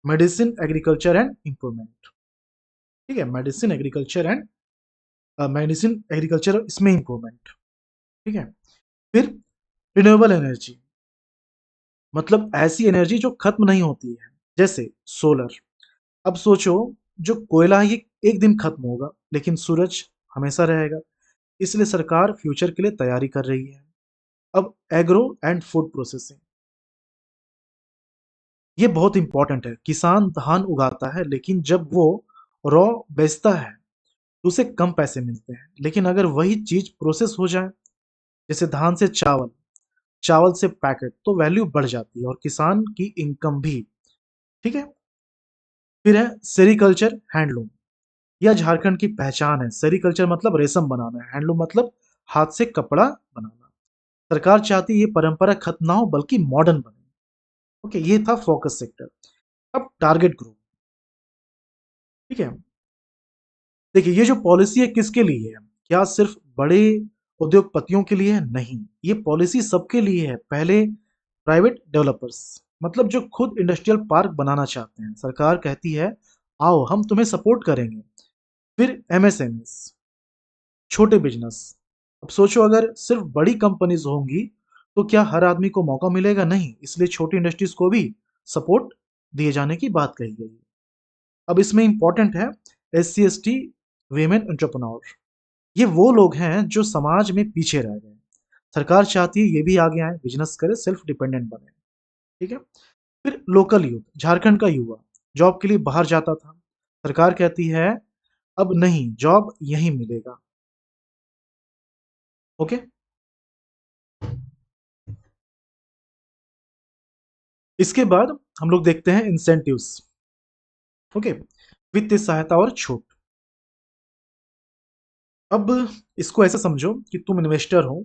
A: मेडिसिन, एग्रीकल्चर एंड इम्प्रूवमेंट। ठीक है, मेडिसिन एग्रीकल्चर, इसमें इम्प्रूवमेंट। ठीक है, फिर रिन्यूएबल एनर्जी, मतलब ऐसी एनर्जी जो खत्म नहीं होती है, जैसे सोलर। अब सोचो, जो कोयला है ये एक दिन खत्म होगा, लेकिन सूरज हमेशा रहेगा। इसलिए सरकार फ्यूचर के लिए तैयारी कर रही है। अब एग्रो एंड फूड प्रोसेसिंग, ये बहुत इंपॉर्टेंट है। किसान धान उगाता है, लेकिन जब वो रॉ बेचता है तो उसे कम पैसे मिलते हैं। लेकिन अगर वही चीज प्रोसेस हो जाए, जैसे धान से चावल, चावल से पैकेट, तो वैल्यू बढ़ जाती है और किसान की इनकम भी। ठीक है, फिर है सेरिकल्चर, हैंडलूम। यह झारखंड की पहचान है। सेरीकल्चर मतलब रेशम बनाना है, हैंडलूम मतलब हाथ से कपड़ा बनाना। सरकार चाहती है ये परंपरा खत्म ना हो बल्कि मॉडर्न बने। ओके, ये था फोकस सेक्टर। अब टारगेट ग्रुप, ठीक है। देखिए, ये जो पॉलिसी है किसके लिए है? क्या सिर्फ बड़े उद्योगपतियों के लिए है? नहीं, ये पॉलिसी सबके लिए है। पहले प्राइवेट डेवलपर्स, मतलब जो खुद इंडस्ट्रियल पार्क बनाना चाहते हैं, सरकार कहती है आओ हम तुम्हें सपोर्ट करेंगे। फिर एमएसएमईज, छोटे बिजनेस। अब सोचो, अगर सिर्फ बड़ी कंपनीज होंगी तो क्या हर आदमी को मौका मिलेगा? नहीं, इसलिए छोटी इंडस्ट्रीज को भी सपोर्ट दिए जाने की बात कही गई है। अब इसमें इंपॉर्टेंट है SC ST वीमेन एंटरप्रेन्योर। ये वो लोग हैं जो समाज में पीछे रह गए। सरकार चाहती है ये भी आगे आए, बिजनेस करे, सेल्फ डिपेंडेंट बने। ठीक है। फिर लोकल यूथ, झारखंड का युवा जॉब के लिए बाहर जाता था, सरकार कहती है अब नहीं, जॉब यहीं मिलेगा। ओके। इसके बाद हम लोग देखते हैं इंसेंटिव्स। ओके, वित्तीय सहायता और छूट। अब इसको ऐसा समझो कि तुम इन्वेस्टर हो,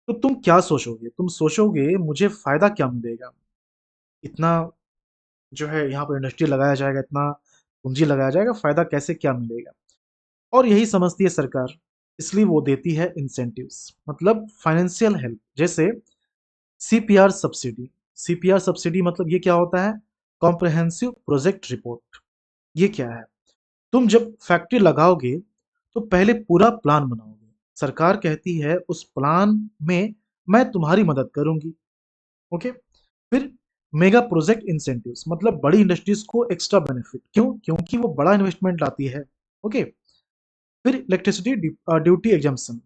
A: तो तुम क्या सोचोगे? तुम सोचोगे मुझे फायदा क्या मिलेगा, इतना जो है यहाँ पर इंडस्ट्री लगाया जाएगा, इतना पूंजी लगाया जाएगा, फायदा कैसे क्या मिलेगा? और यही समझती है सरकार, इसलिए वो देती है इंसेंटिव्स, मतलब फाइनेंशियल हेल्प। जैसे CPR सब्सिडी। CPR सब्सिडी मतलब ये क्या होता है? Comprehensive project report. ये क्या है? तुम जब फैक्ट्री लगाओगे तो पहले पूरा प्लान बनाओगे, सरकार कहती है उस प्लान में मैं तुम्हारी मदद करूंगी। ओके। फिर मेगा प्रोजेक्ट इंसेंटिव्स, मतलब बड़ी इंडस्ट्रीज को एक्स्ट्रा बेनिफिट। क्यों? क्योंकि वो बड़ा इन्वेस्टमेंट लाती है। ओके। फिर इलेक्ट्रिसिटी ड्यूटी एग्जाम्पशन।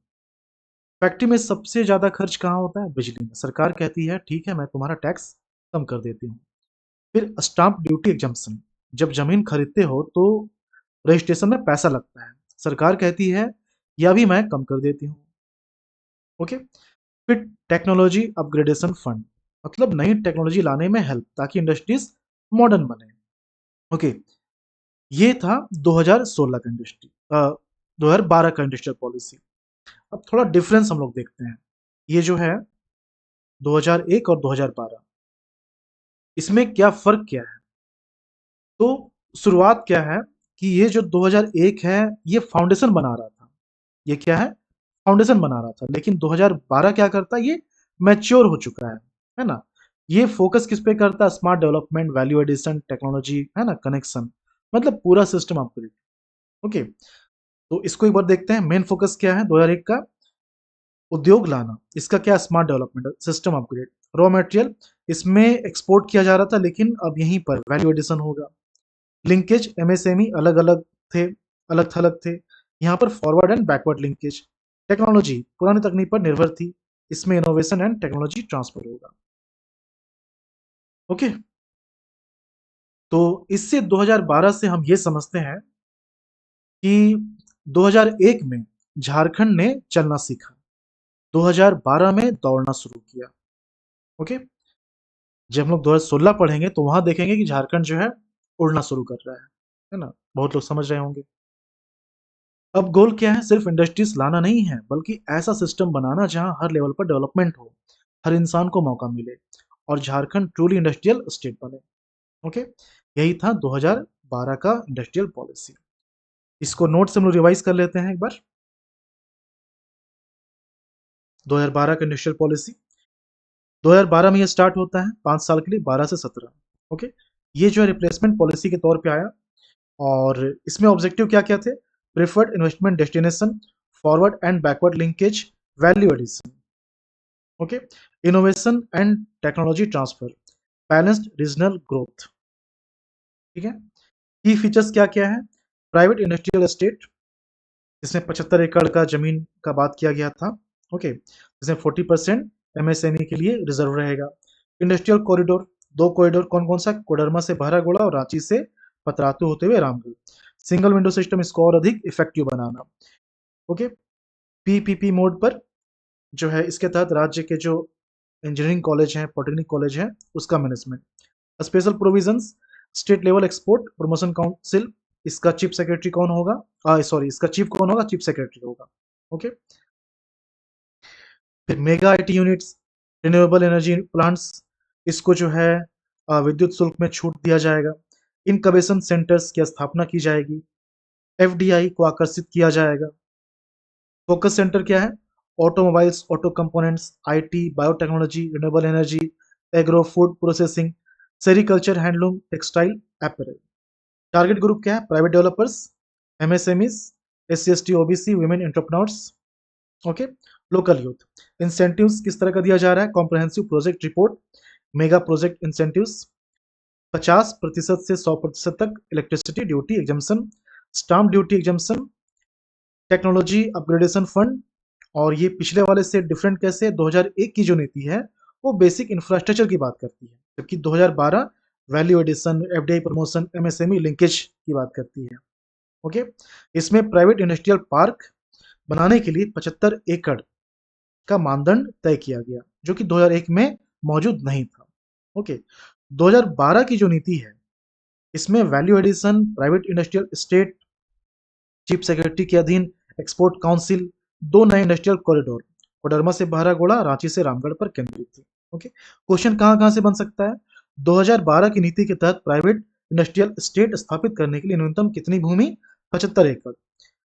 A: फैक्ट्री में सबसे ज्यादा खर्च कहाँ होता है? बिजली में। सरकार कहती है ठीक है, मैं तुम्हारा टैक्स कम कर देती हूँ। फिर स्टाम्प ड्यूटी एग्जाम्पशन, जब जमीन खरीदते हो तो रजिस्ट्रेशन में पैसा लगता है, सरकार कहती है यह भी मैं कम कर देती हूँ। ओके। फिर टेक्नोलॉजी अपग्रेडेशन फंड, मतलब नई टेक्नोलॉजी लाने में हेल्प, ताकि इंडस्ट्रीज मॉडर्न बने। ओके। ये था 2016 का इंडस्ट्री 2012 का इंडस्ट्रियल पॉलिसी। अब थोड़ा डिफरेंस हम लोग देखते हैं। ये जो है 2001 और 2012, इसमें क्या फर्क क्या है? तो शुरुआत क्या है कि ये जो 2001 है, ये फाउंडेशन बना रहा था। ये क्या है? फाउंडेशन बना रहा था। लेकिन 2012 क्या करता है? ये मैच्योर हो चुका है ना? ये फोकस किस पे करता है? Smart development, value addition, technology, है ना, कनेक्शन, मतलब पूरा सिस्टम अपग्रेड। ओके। तो इसको एक बार देखते हैं, मेन फोकस क्या है 2001 का? उद्योग लाना। इसका क्या? Smart development, system upgrade. Raw material, इसमें एक्सपोर्ट किया जा रहा था, लेकिन अब यहीं पर वैल्यू एडिशन होगा। लिंकेज, MSME अलग अलग थे, अलग थलग थे, यहाँ पर forward and backward linkage. Technology पुरानी तकनीक पर निर्भर थी, इसमें इनोवेशन एंड टेक्नोलॉजी ट्रांसफर होगा। ओके। तो इससे 2012 से हम ये समझते हैं कि 2001 में झारखंड ने चलना सीखा, 2012 में दौड़ना शुरू किया। ओके। जब हम लोग 2016 पढ़ेंगे तो वहां देखेंगे कि झारखंड जो है उड़ना शुरू कर रहा है ना? बहुत लोग समझ रहे होंगे। अब गोल क्या है? सिर्फ इंडस्ट्रीज लाना नहीं है, बल्कि ऐसा सिस्टम बनाना जहां हर लेवल पर डेवलपमेंट हो, हर इंसान को मौका मिले और झारखंड ट्रूली इंडस्ट्रियल स्टेट बने। ओके। यही था 2012 का इंडस्ट्रियल पॉलिसी। इसको नोट से हम लोग रिवाइज कर लेते हैं एक बार। 2012 का इंडस्ट्रियल पॉलिसी, 2012 में ये स्टार्ट होता है 5 साल के लिए, 12 से 17। ओके। ये जो है रिप्लेसमेंट पॉलिसी के तौर पे आया। और इसमें ऑब्जेक्टिव क्या क्या थे? Preferred investment destination, forward and backward linkage, value addition. Okay. Innovation and technology transfer, balanced regional growth. ठीक है। की फीचर्स क्या क्या है? प्राइवेट इंडस्ट्रियल एस्टेट, जिसमें 75 एकड़ का जमीन का बात किया गया था। ओके। जिसमें 40% MSME के लिए रिजर्व रहेगा। इंडस्ट्रियल कॉरिडोर, 2 कॉरिडोर कौन कौन सा? कोडरमा से बहरागोड़ा और रांची से पतरातू होते हुए रामगढ़। सिंगल विंडो सिस्टम, इसको और अधिक इफेक्टिव बनाना। ओके। PPP मोड पर जो है, इसके तहत राज्य के जो इंजीनियरिंग कॉलेज हैं, पॉलिटेक्निक कॉलेज हैं, उसका management. Special provisions, state level export promotion council, इसका चीफ सेक्रेटरी कौन होगा? सॉरी, इसका चीफ कौन होगा? चीफ सेक्रेटरी होगा। ओके। फिर mega IT units, renewable energy plants, इसको जो है विद्युत शुल्क में छूट दिया जाएगा। इनक्यूबेशन सेंटर्स की स्थापना की जाएगी। एफडीआई को आकर्षित किया जाएगा। फोकस सेंटर क्या है? Automobiles, auto components, IT, biotechnology, renewable energy, agro food processing, sericulture, handloom, textile, apparel. Target group क्या है? Private developers, MSMEs, SC ST OBC, women entrepreneurs. Okay. Local youth, incentives किस तरह का दिया जा रहा है? Comprehensive project report, mega project incentives, 50% से 100% तक electricity duty exemption, stamp duty exemption, technology upgradation fund. और ये पिछले वाले से डिफरेंट कैसे है? 2001 की जो नीति है वो बेसिक इंफ्रास्ट्रक्चर की बात करती है, जबकि 2012 value addition, FDI promotion, MSME linkage की बात करती है। ओके। इसमें प्राइवेट इंडस्ट्रियल पार्क बनाने के लिए 75 एकड़ का मानदंड तय किया गया, जो कि 2001 में मौजूद नहीं था। ओके। 2012 की जो नीति है इसमें value addition, private industrial state, chief secretary के अधीन एक्सपोर्ट काउंसिल, 2 नए इंडस्ट्रियल कॉरिडोर, कोडरमा से बहरागोड़ा, रांची से रामगढ़ पर केंद्रित थी। ओके। क्वेश्चन कहाँ-कहाँ से बन सकता है? 2012 की नीति के तहत प्राइवेट इंडस्ट्रियल स्टेट स्थापित करने के लिए न्यूनतम कितनी भूमि? 75 एकड़।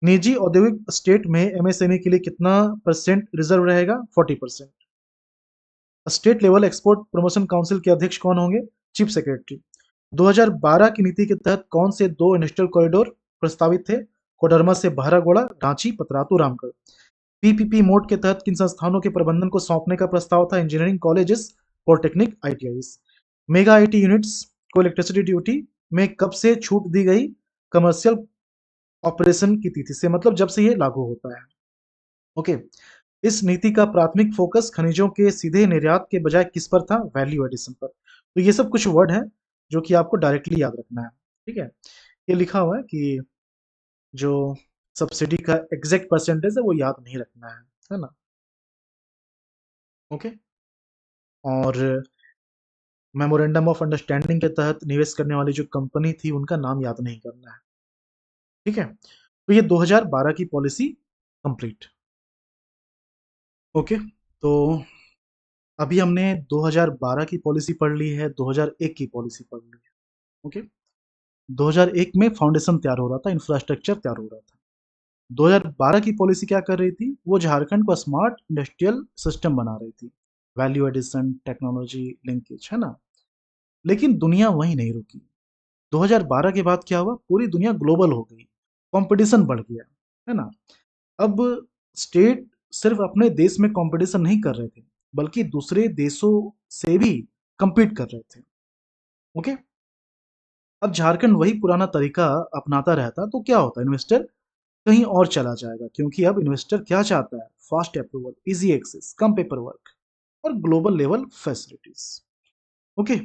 A: निजी औद्योगिक स्टेट में एमएसएमई के लिए कितना परसेंट रिजर्व रहेगा? 40%। State level export promotion council के अध्यक्ष कौन होंगे? Chief secretary. 2012 की नीति के तहत कौन से 2 इंडस्ट्रियल कॉरिडोर प्रस्तावित थे? कोडरमा से बहरागोड़ा, रांची, पतरातू, रामगढ़। पीपीपी मोड के तहत किन संस्थानों के प्रबंधन को सौंपने का प्रस्ताव था? Engineering colleges, polytechnic, ITIs. Mega IT units को इलेक्ट्रिसिटी ड्यूटी में कब से छूट दी गई? कमर्शियल ऑपरेशन की तिथि से, मतलब जब से ये लागू होता है। ओके। इस नीति का प्राथमिक फोकस खनिजों के सीधे निर्यात के बजाय किस पर था? वैल्यू एडिशन पर। तो ये सब कुछ वर्ड है जो कि आपको डायरेक्टली याद रखना है। ठीक है। ये लिखा हुआ है कि जो सब्सिडी का एग्जैक्ट परसेंटेज है वो याद नहीं रखना है ना? ओके। और मेमोरेंडम ऑफ अंडरस्टैंडिंग के तहत निवेश करने वाली जो कंपनी थी उनका नाम याद नहीं करना है। ठीक है। तो ये 2012 की पॉलिसी कंप्लीट। ओके। तो अभी हमने 2012 की पॉलिसी पढ़ ली है, 2001 की पॉलिसी पढ़ ली है। ओके। 2001 में फाउंडेशन तैयार हो रहा था, इंफ्रास्ट्रक्चर तैयार हो रहा था। 2012 की पॉलिसी क्या कर रही थी? वो झारखंड को स्मार्ट इंडस्ट्रियल सिस्टम बना रही थी। वैल्यू एडिशन, टेक्नोलॉजी, लिंकेज, है ना? लेकिन दुनिया वहीं नहीं रुकी। 2012 के बाद क्या हुआ? पूरी दुनिया ग्लोबल हो गई, कंपटीशन बढ़ गया, है ना? अब स्टेट सिर्फ अपने देश में कंपटीशन नहीं कर रहे थे, बल्कि दूसरे देशों से भी compete कर रहे थे। ओके। अब झारखंड वही पुराना तरीका अपनाता रहता तो क्या होता? इन्वेस्टर कहीं और चला जाएगा, क्योंकि अब इन्वेस्टर क्या चाहता है? फास्ट अप्रूवल, इजी एक्सेस, कम पेपर वर्क और ग्लोबल लेवल फैसिलिटीज। ओके।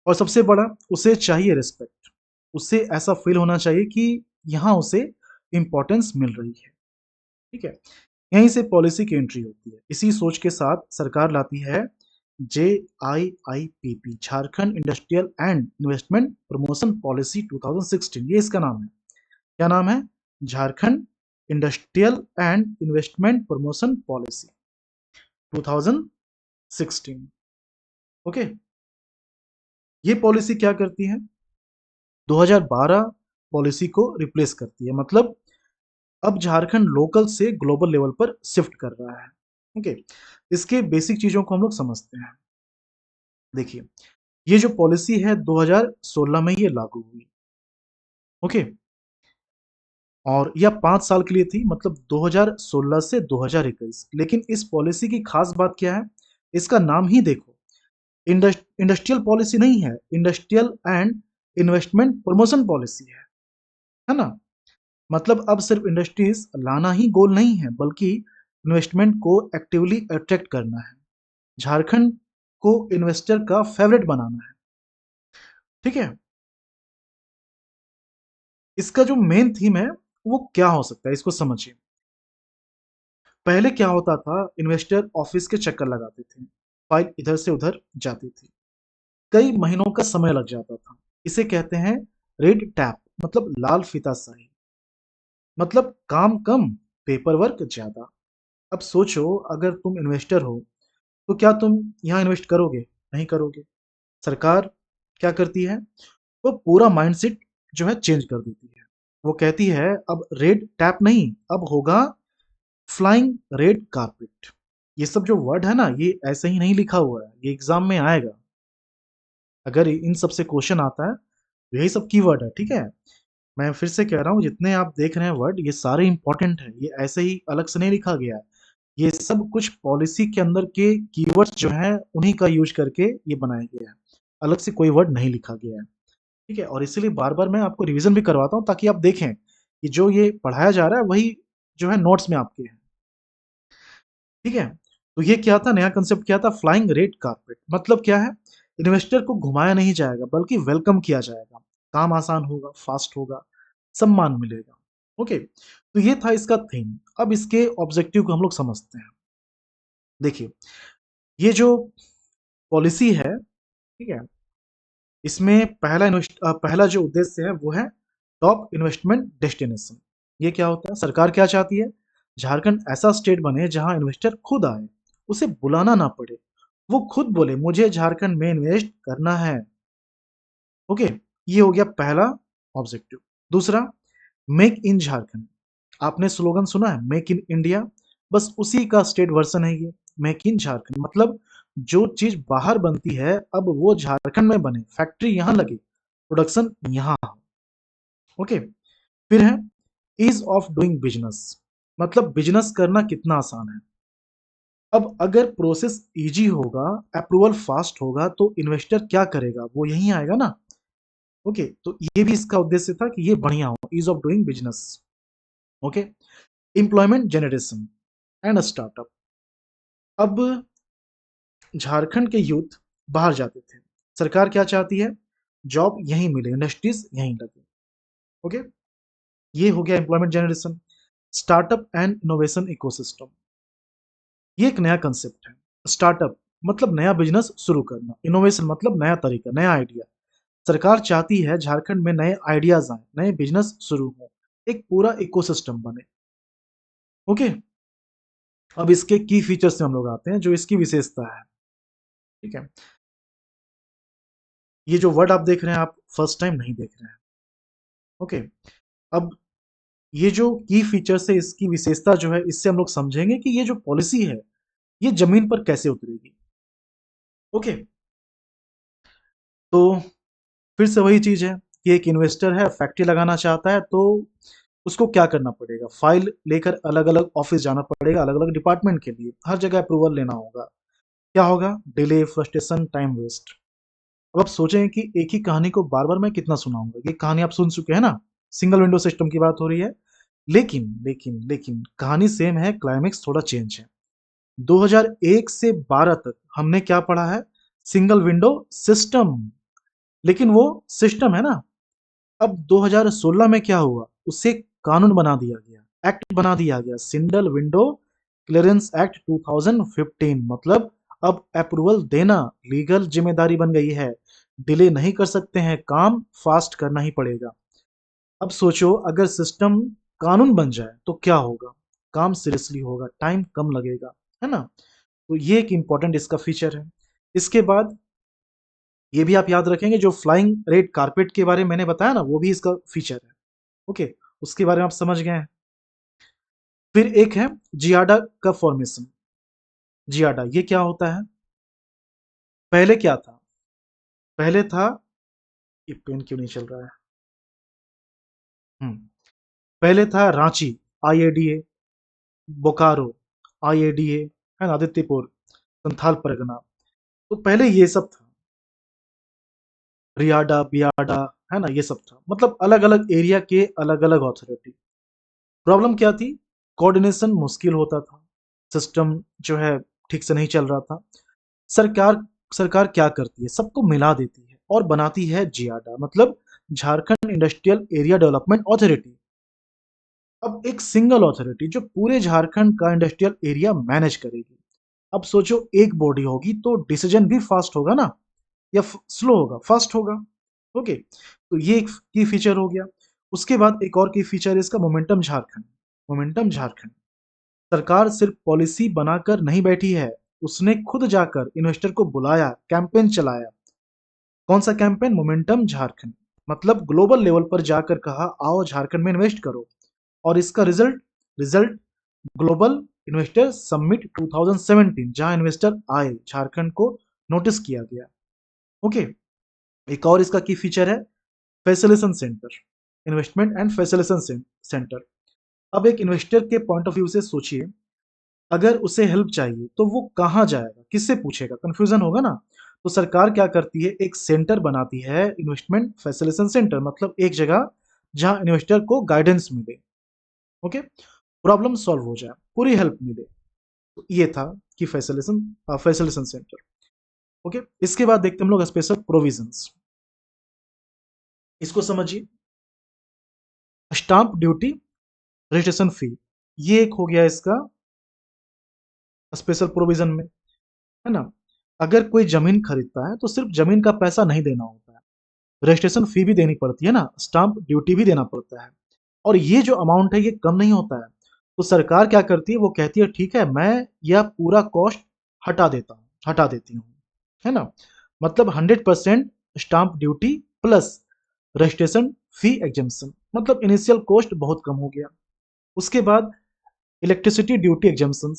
A: और सबसे बड़ा, उसे चाहिए रिस्पेक्ट। उसे ऐसा फील होना चाहिए कि यहाँ उसे इंपॉर्टेंस मिल रही है। ठीक है। यहीं से पॉलिसी की एंट्री होती है। इसी सोच के साथ सरकार लाती है JIIPP, Jharkhand industrial and investment promotion policy 2016। ये इसका नाम है। क्या नाम है? Jharkhand industrial and investment promotion policy 2016। Okay. ये पॉलिसी क्या करती है? 2012 पॉलिसी को रिप्लेस करती है, मतलब अब झारखंड लोकल से ग्लोबल लेवल पर शिफ्ट कर रहा है। ओके। इसके बेसिक चीजों को हम लोग समझते हैं। देखिए, ये जो पॉलिसी है 2016 में ये लागू हुई। ओके। और यह 5 साल के लिए थी, मतलब 2016 से 2021। लेकिन इस पॉलिसी की खास बात क्या है? इसका नाम ही देखो, इंडस्ट्रियल पॉलिसी नहीं है, industrial and investment promotion policy है ना? मतलब अब सिर्फ इंडस्ट्रीज लाना ही गोल नहीं है, बल्कि इन्वेस्टमेंट को एक्टिवली अट्रैक्ट करना है, झारखंड को इन्वेस्टर का फेवरेट बनाना है। ठीक है। इसका जो मेन थीम है वो क्या हो सकता है, इसको समझिए। पहले क्या होता था? इन्वेस्टर ऑफिस के चक्कर लगाते थे, फाइल इधर से उधर जाती थी, कई महीनों का समय लग जाता था। इसे कहते हैं रेड टैप, मतलब लाल फीताशाही। मतलब काम कम, पेपर वर्क ज्यादा। अब सोचो, अगर तुम इन्वेस्टर हो तो क्या तुम यहाँ इन्वेस्ट करोगे? नहीं करोगे। सरकार क्या करती है? वो पूरा माइंडसेट जो है चेंज कर देती है। वो कहती है अब रेड टैप नहीं, अब होगा फ्लाइंग रेड कारपेट। ये सब जो वर्ड है ना, ये ऐसे ही नहीं लिखा हुआ है, ये एग्जाम में आएगा। अगर इन सब से क्वेश्चन आता है तो यही सब कीवर्ड है, ठीक है। मैं फिर से कह रहा हूँ, जितने आप देख रहे हैं वर्ड, ये सारे इंपॉर्टेंट हैं, ये ऐसे ही अलग से नहीं लिखा गया है। ये सब कुछ पॉलिसी के अंदर के कीवर्ड्स जो हैं उन्हीं का यूज करके ये बनाया गया है। अलग से कोई वर्ड नहीं लिखा गया है, ठीक है। और इसीलिए बार-बार मैं आपको रिवीजन भी करवाता हूँ ताकि आप देखें कि जो ये पढ़ाया जा रहा है वही जो है नोट्स में आपके है, ठीक है। तो ये क्या था, नया कंसेप्ट क्या था? Flying red carpet. मतलब क्या है? इन्वेस्टर को घुमाया नहीं जाएगा बल्कि वेलकम किया जाएगा। काम आसान होगा, फास्ट होगा, सम्मान मिलेगा। ओके, तो ये था इसका थीम। अब इसके ऑब्जेक्टिव को हम लोग समझते हैं। देखिए, ये जो पॉलिसी है, ठीक है, इसमें पहला जो उद्देश्य है वो है टॉप इन्वेस्टमेंट डेस्टिनेशन। ये क्या होता है? सरकार क्या चाहती है? झारखंड ऐसा स्टेट बने जहां इन्वेस्टर खुद आए, उसे बुलाना ना पड़े, वो खुद बोले मुझे झारखंड में इन्वेस्ट करना है। ओके, ये हो गया पहला ऑब्जेक्टिव। दूसरा, मेक इन झारखंड। आपने स्लोगन सुना है, मेक इन इंडिया? बस उसी का स्टेट वर्जन है ये, मेक इन झारखंड। मतलब जो चीज बाहर बनती है अब वो झारखंड में बने, फैक्ट्री यहाँ लगे, प्रोडक्शन यहाँ हो। ओके, फिर है ईज ऑफ डूइंग बिजनेस। मतलब बिजनेस करना कितना आसान है। अब अगर प्रोसेस इजी होगा, अप्रूवल फास्ट होगा, तो इन्वेस्टर क्या करेगा? वो यहीं आएगा ना। ओके, तो ये भी इसका उद्देश्य था कि ये बढ़िया हो, ease of doing business. Okay, employment generation and startup. अब झारखंड के यूथ बाहर जाते थे, सरकार क्या चाहती है? जॉब यहीं मिले, इंडस्ट्रीज यहीं लगे। ओके, ये हो गया employment generation. Startup and innovation ecosystem, ये एक नया कंसेप्ट है। स्टार्टअप मतलब नया बिजनेस शुरू करना, इनोवेशन मतलब नया तरीका, नया आइडिया। सरकार चाहती है झारखंड में नए आइडियाज आए, नए बिजनेस शुरू हो, एक पूरा इकोसिस्टम बने। ओके, अब इसके की फीचर्स से हम लोग आते हैं, जो इसकी विशेषता है, ठीक है। ये जो वर्ड आप देख रहे हैं, आप फर्स्ट टाइम नहीं देख रहे हैं। ओके, अब ये जो की फीचर्स है, इसकी विशेषता जो है, इससे हम लोग समझेंगे कि ये जो पॉलिसी है ये जमीन पर कैसे उतरेगी। ओके, तो फिर से वही चीज है कि एक इन्वेस्टर है, फैक्ट्री लगाना चाहता है, तो उसको क्या करना पड़ेगा? फाइल लेकर अलग अलग ऑफिस जाना पड़ेगा, अलग अलग डिपार्टमेंट के लिए, हर जगह अप्रूवल लेना होगा। क्या होगा? Delay, frustration, time waste. अब आप सोचें कि एक ही कहानी को बार बार मैं कितना सुनाऊंगा। ये कहानी आप सुन चुके हैं ना, सिंगल विंडो सिस्टम की बात हो रही है। लेकिन कहानी सेम है, क्लाइमेक्स थोड़ा चेंज है। 2001 से 12 तक हमने क्या पढ़ा है? Single window system. लेकिन वो सिस्टम है ना। अब 2016 में क्या हुआ? उसे कानून बना दिया गया, एक्ट बना दिया गया, सिंगल विंडो क्लियरेंस एक्ट 2015। मतलब अब अप्रूवल देना लीगल जिम्मेदारी बन गई है। डिले नहीं कर सकते हैं, काम फास्ट करना ही पड़ेगा। अब सोचो, अगर सिस्टम कानून बन जाए तो क्या होगा? काम सीरियसली होगा, टाइम कम लगेगा, है ना। तो ये एक इंपॉर्टेंट इसका फीचर है। इसके बाद ये भी आप याद रखेंगे, जो फ्लाइंग रेड कारपेट के बारे में मैंने बताया ना, वो भी इसका फीचर है। ओके, उसके बारे में आप समझ गए हैं। फिर एक है जियाडा का फॉर्मेशन। जियाडा ये क्या होता है? पहले क्या था? पहले था, ये पेन क्यों नहीं चल रहा है? हम्म, पहले था रांची, आईएडीए, बोकारो, आईएडीए, है ना, आदित्यपुर, संथाल परगना। तो पहले ये सब था, रियाडा, बियाडा, है ना, ये सब था। मतलब अलग अलग एरिया के अलग अलग ऑथोरिटी। प्रॉब्लम क्या थी? कोऑर्डिनेशन मुश्किल होता था, सिस्टम जो है ठीक से नहीं चल रहा था। सरकार सरकार क्या करती है? सबको मिला देती है और बनाती है जियाडा, मतलब Jharkhand industrial area development authority. अब एक सिंगल अथॉरिटी जो पूरे झारखंड का इंडस्ट्रियल एरिया मैनेज करेगी। अब सोचो, एक बॉडी होगी तो डिसीजन भी फास्ट होगा ना, या स्लो होगा, फास्ट होगा। ओके, तो ये एक की फीचर हो गया। उसके बाद एक और की फीचर है इसका मोमेंटम झारखंड। मोमेंटम झारखंड, सरकार सिर्फ पॉलिसी बनाकर नहीं बैठी है, उसने खुद जाकर इन्वेस्टर को बुलाया, कैंपेन चलाया। कौन सा कैंपेन? मोमेंटम झारखंड। मतलब ग्लोबल लेवल पर जाकर कहा आओ झारखंड में इन्वेस्ट करो। और इसका result, result global investor summit 2017, जहां इन्वेस्टर आए, झारखंड को नोटिस किया गया। ओके, एक और इसका की फीचर है facilitation centre, investment and facilitation centre. अब एक इन्वेस्टर के पॉइंट ऑफ व्यू से सोचिए, अगर उसे हेल्प चाहिए तो वो कहाँ जाएगा, किससे पूछेगा? कंफ्यूजन होगा ना। तो सरकार क्या करती है, एक सेंटर बनाती है, इन्वेस्टमेंट फैसिलिटेशन सेंटर, मतलब एक जगह जहां इन्वेस्टर को गाइडेंस मिले, ओके, प्रॉब्लम सॉल्व हो जाए, पूरी हेल्प मिले। तो ये था कि फैसिलिटेशन फैसिलिटेशन सेंटर। ओके, इसके बाद देखते हैं हम लोग स्पेशल प्रोविजंस। इसको समझिए, स्टाम्प ड्यूटी, रजिस्ट्रेशन फी, ये एक हो गया इसका स्पेशल प्रोविजन में, है ना। अगर कोई जमीन खरीदता है तो सिर्फ जमीन का पैसा नहीं देना होता है, रजिस्ट्रेशन फी भी देनी पड़ती है ना, स्टाम्प ड्यूटी भी देना पड़ता है। और ये जो अमाउंट है ये कम नहीं होता है। तो सरकार क्या करती है, वो कहती है ठीक है, मैं यह पूरा कॉस्ट हटा देता हूँ, हटा देती हूँ, है ना। मतलब 100% stamp duty plus registration fee exemption, मतलब इनिशियल कॉस्ट बहुत कम हो गया। उसके बाद इलेक्ट्रिसिटी ड्यूटी एग्जेम्पशन।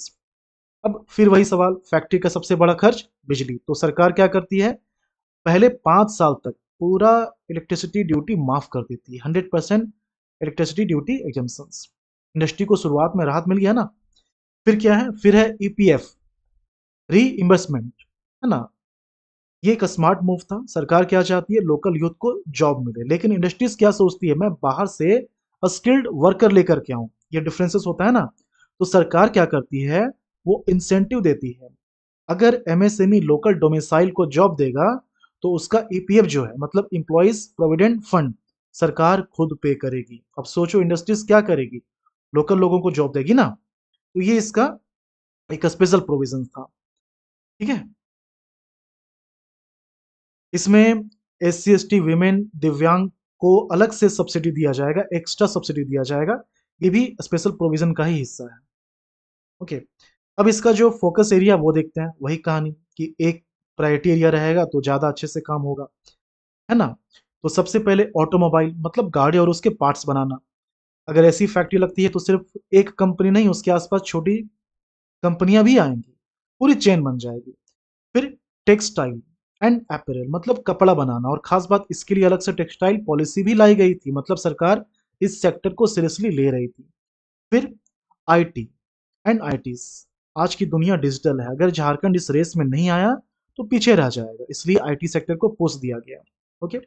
A: अब फिर वही सवाल, फैक्ट्री का सबसे बड़ा खर्च बिजली, तो सरकार क्या करती है, पहले 5 साल तक पूरा इलेक्ट्रिसिटी ड्यूटी माफ कर देती है, 100% इलेक्ट्रिसिटी ड्यूटी एग्जेम्पशन। इंडस्ट्री को शुरुआत में राहत मिल गया ना। फिर क्या है, फिर है ईपीएफ, री इन्वेस्टमेंट, है ना। ये एक स्मार्ट मूव था। सरकार क्या चाहती है, लोकल यूथ को जॉब मिले, लेकिन इंडस्ट्रीज क्या सोचती है, मैं बाहर से स्किल्ड वर्कर लेकर के आऊं, ये डिफरेंसेस होता है ना। तो सरकार क्या करती है, वो इंसेंटिव देती है। अगर एमएसएमई लोकल डोमिसाइल को जॉब देगा तो उसका ईपीएफ जो है, मतलब इंप्लॉइज प्रोविडेंट फंड, सरकार खुद पे करेगी। अब सोचो इंडस्ट्रीज क्या करेगी, लोकल लोगों को जॉब देगी ना। तो ये इसका एक स्पेशल प्रोविजन था, ठीक है। इसमें S C S T women दिव्यांग को अलग से सब्सिडी दिया जाएगा, एक्स्ट्रा सब्सिडी दिया जाएगा, ये भी स्पेशल प्रोविजन का ही हिस्सा है। ओके, अब इसका जो फोकस एरिया वो देखते हैं, वही कहानी कि एक प्रायोरिटी एरिया रहेगा तो ज़्यादा अच्छे से काम होगा, है ना। तो सबसे पहले ऑटोमोबाइल, मतलब गाड़ी और उसके पार्ट्स बनाना। अगर ऐसी फैक्ट्री लगती है तो सिर्फ एक कंपनी नहीं, उसके आसपास छोटी कंपनियां भी आएंगी, पूरी चेन बन जाएगी। फिर टेक्सटाइल एंड अपैरल, मतलब कपड़ा बनाना, और खास बात इसके लिए अलग से टेक्सटाइल पॉलिसी भी लाई गई थी, मतलब सरकार इस सेक्टर को सीरियसली ले रही थी। फिर आईटी एंड आईटीज, आज की दुनिया डिजिटल है, अगर झारखंड इस रेस में नहीं आया तो पीछे रह जाएगा, इसलिए आईटी सेक्टर को पुश दिया गया। ओके,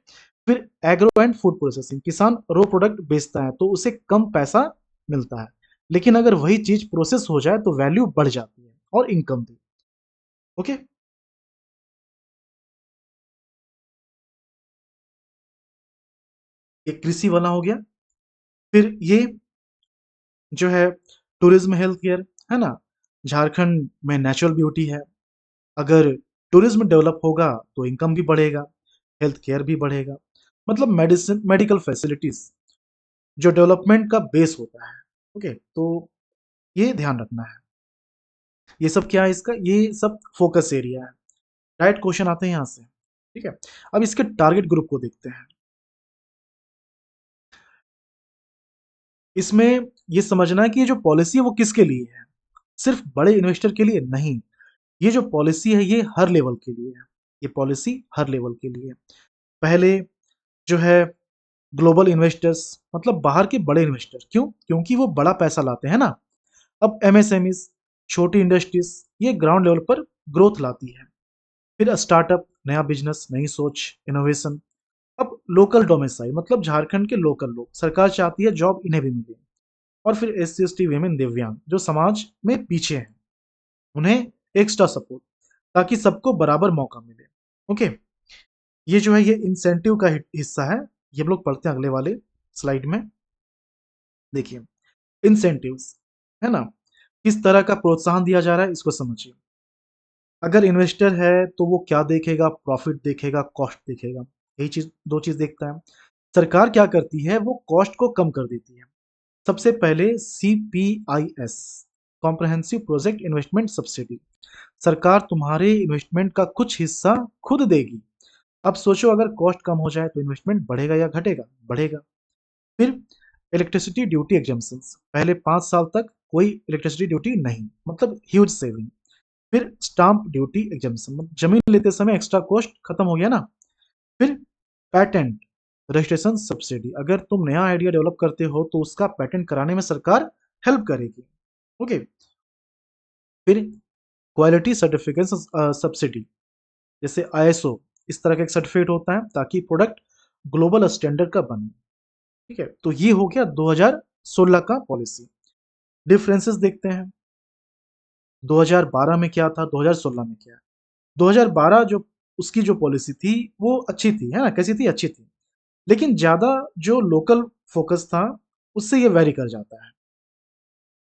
A: फिर एग्रो एंड फूड प्रोसेसिंग, किसान रो प्रोडक्ट बेचता है तो उसे कम पैसा मिलता है, लेकिन अगर वही चीज प्रोसेस हो जाए तो वैल्यू बढ़ जाती है और इनकम भी। ओके, एक कृषि वाला हो गया। फिर ये जो है टूरिज्म हेल्थ केयर, है ना। झारखंड में नेचुरल ब्यूटी है, अगर टूरिज्म डेवलप होगा तो इनकम भी बढ़ेगा, हेल्थ केयर भी बढ़ेगा, मतलब मेडिसिन मेडिकल फैसिलिटीज जो डेवलपमेंट का बेस होता है। ओके, तो ये ध्यान रखना है। ये सब क्या है इसका, ये सब फोकस एरिया है। राइट क्वेश्चन आते हैं यहाँ से, ठीक है। अब इसके टारगेट ग्रुप को देखते हैं। इसमें ये समझना है कि ये जो पॉलिसी है वो किसके लिए है, सिर्फ बड़े इन्वेस्टर के लिए नहीं। ये जो पॉलिसी है ये हर लेवल के लिए है, ये पॉलिसी हर लेवल के लिए है। पहले जो है ग्लोबल इन्वेस्टर्स, मतलब बाहर के बड़े इन्वेस्टर, क्यों? क्योंकि वो बड़ा पैसा लाते हैं ना। अब एमएसएमईज, छोटी इंडस्ट्रीज, ये ग्राउंड लेवल पर ग्रोथ लाती है। फिर स्टार्टअप, नया बिजनेस, नई सोच, इनोवेशन। अब लोकल डोमेसाइल, मतलब झारखंड के लोकल लोग, सरकार चाहती है जॉब इन्हें भी मिले। और फिर S C S T women दिव्यांग जो समाज में पीछे हैं, उन्हें एक्स्ट्रा सपोर्ट, ताकि सबको बराबर मौका मिले। ओके, ये जो है ये इंसेंटिव का हिस्सा है, ये हम लोग पढ़ते हैं अगले वाले स्लाइड में। देखिए इंसेंटिव्स, है ना, किस तरह का प्रोत्साहन दिया जा रहा है इसको समझिए। अगर इन्वेस्टर है तो वो क्या देखेगा, प्रॉफिट देखेगा, कॉस्ट देखेगा। यही चीज, दो चीज देखता है। सरकार क्या करती है, वो कॉस्ट को कम कर देती है। सबसे पहले CPIS, comprehensive project investment subsidy. सरकार तुम्हारे इन्वेस्टमेंट का कुछ हिस्सा खुद देगी। अब सोचो, अगर कॉस्ट कम हो जाए तो इन्वेस्टमेंट बढ़ेगा या घटेगा? बढ़ेगा। फिर इलेक्ट्रिसिटी ड्यूटी एग्जाम्पशंस, पहले 5 साल तक कोई इलेक्ट्रिसिटी ड्यूटी नहीं, मतलब ह्यूज सेविंग। फिर स्टाम्प ड्यूटी एग्जाम्पशन, मतलब जमीन लेते समय एक्स्ट्रा कॉस्ट खत्म हो गया ना। फिर पैटेंट रजिस्ट्रेशन सब्सिडी, अगर तुम नया आइडिया डेवलप करते हो तो उसका पैटेंट कराने में सरकार हेल्प करेगी। ओके। फिर क्वालिटी सर्टिफिकेशन सब्सिडी, जैसे ISO, इस तरह का एक सर्टिफिकेट होता है ताकि प्रोडक्ट ग्लोबल स्टैंडर्ड का बने। ठीक है, तो ये हो गया 2016 का पॉलिसी। डिफरेंसेस देखते हैं, 2012 में क्या था, 2016 में क्या है। 2012 जो उसकी जो पॉलिसी थी वो अच्छी थी, है ना? कैसी थी? अच्छी थी। लेकिन ज़्यादा जो लोकल फोकस था, उससे ये वेरी कर जाता है।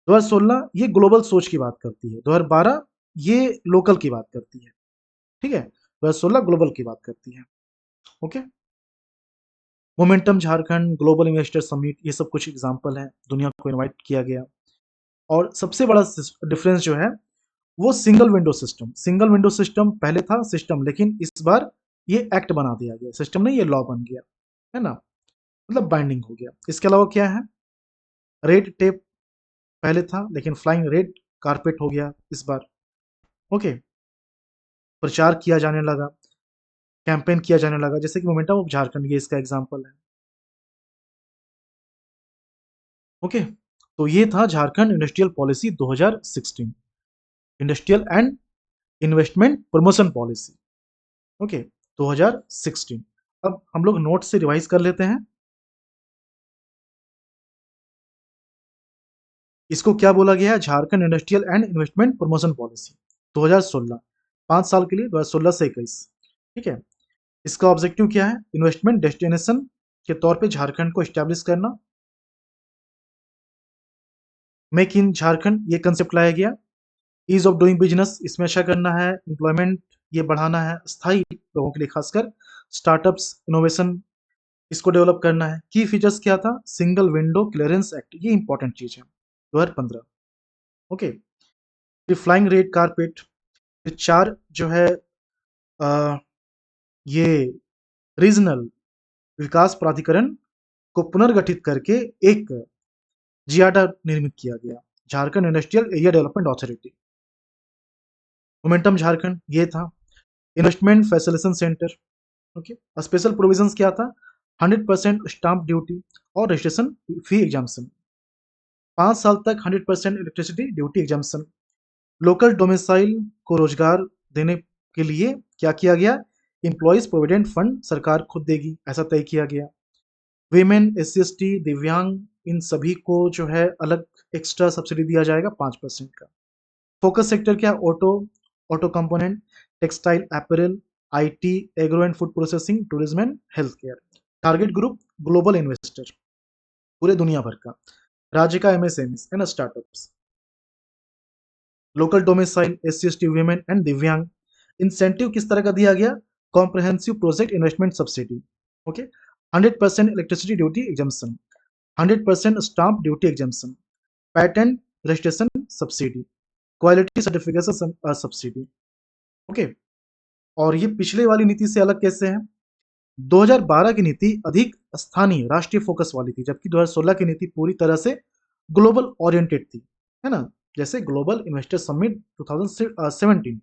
A: 2016 ये ग्लोबल सोच की बात करती है, 2012 ये लोकल की बात करती है। ठीक है, 2016 ग्लोबल की बात करती है। Okay. Momentum Jharkhand, global investor summit, ये सब कुछ एग्जाम्पल हैं, दुनिया को इनवाइट किया गया। और सबसे बड़ा डिफरेंस जो है वो single window system. Single window system पहले था सिस्टम, लेकिन इस बार ये एक्ट बना दिया गया, सिस्टम नहीं, ये लॉ बन गया, है ना? मतलब बाइंडिंग हो गया। इसके अलावा क्या है, रेड टेप पहले था, लेकिन फ्लाइंग रेड कारपेट हो गया इस बार। ओके। प्रचार किया जाने लगा, कैंपेन किया जाने लगा, जैसे कि मोमेंटम ऑफ झारखंड, ये इसका एग्जाम्पल है। ओके। तो ये था Jharkhand industrial policy 2016, industrial and investment promotion policy. Okay, 2016। अब हम लोग नोट से रिवाइज कर लेते हैं। इसको क्या बोला गया है? Jharkhand industrial and investment promotion policy 2016, 5 साल के लिए, 2016 से 21। ठीक है। इसका ऑब्जेक्टिव क्या है? इन्वेस्टमेंट डेस्टिनेशन के तौर पे झारखंड को एस्टैब्लिश करना। मेक इन झारखंड, ये कंसेप्ट लाया गया। ईज ऑफ डूइंग बिजनेस, इसमें अच्छा करना है। एम्प्लॉयमेंट ये बढ़ाना है, स्थायी लोगों के लिए खासकर। स्टार्टअप्स, इनोवेशन, इसको डेवलप करना है। की फीचर्स क्या था? सिंगल विंडो क्लियरेंस एक्ट, ये इंपॉर्टेंट चीज है, 2015। ओके। फिर फ्लाइंग रेड कारपेट, फिर 4 जो है अ, ये रीजनल विकास प्राधिकरण को पुनर्गठित करके एक जियाडा निर्मित किया गया, Jharkhand industrial area development authority. Momentum Jharkhand ये था। Investment facilitation centre. Okay. Special provisions क्या था? 100% स्टाम्प ड्यूटी और रजिस्ट्रेशन फी एग्जाम्पशन। 5 साल तक 100% electricity duty exemption. Local domicile को रोजगार देने के लिए क्या किया गया? एम्प्लॉयज प्रोविडेंट फंड सरकार खुद देगी, ऐसा तय किया गया। वीमेन, SC ST, दिव्यांग, इन सभी को जो है अलग एक्स्ट्रा सब्सिडी दिया जाएगा 5% का। फोकस सेक्टर क्या? Auto, auto component, textile apparel, IT, agro and food processing, tourism and health care. Target group global investor, पूरे दुनिया भर का। राज्य का MSMEs है ना, startups. Local domicile, SC ST, women and दिव्यांग। इंसेंटिव किस तरह का दिया गया? Comprehensive project investment subsidy. Okay. 100% electricity duty exemption, 100% stamp duty exemption, patent registration subsidy, quality certification subsidy. Okay. और ये पिछले वाली नीति से अलग कैसे है? 2012 की नीति अधिक स्थानीय राष्ट्रीय फोकस वाली थी, जबकि 2016 की नीति पूरी तरह से ग्लोबल ओरिएंटेड थी, है ना? जैसे ग्लोबल इन्वेस्टर समिट 2017।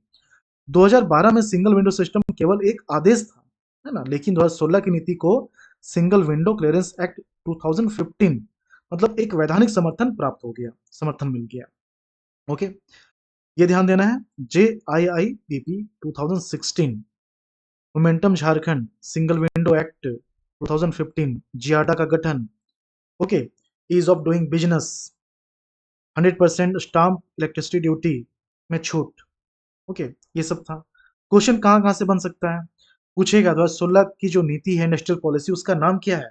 A: 2012 में सिंगल विंडो सिस्टम केवल एक आदेश था, है ना? लेकिन 2016 की नीति को सिंगल विंडो क्लियरेंस एक्ट 2015, मतलब एक वैधानिक समर्थन प्राप्त हो गया, समर्थन मिल गया। ओके। ये ध्यान देना है। JIIPP 2016, momentum Jharkhand, single window act 2015, Jiada का गठन। Okay. Ease of doing business, 100% stamp electricity duty में छूट। ओके। ये सब था। क्वेश्चन कहाँ कहाँ से बन सकता है? पूछेगा 2016 की जो नीति है इंडस्ट्रियल पॉलिसी, उसका नाम क्या है?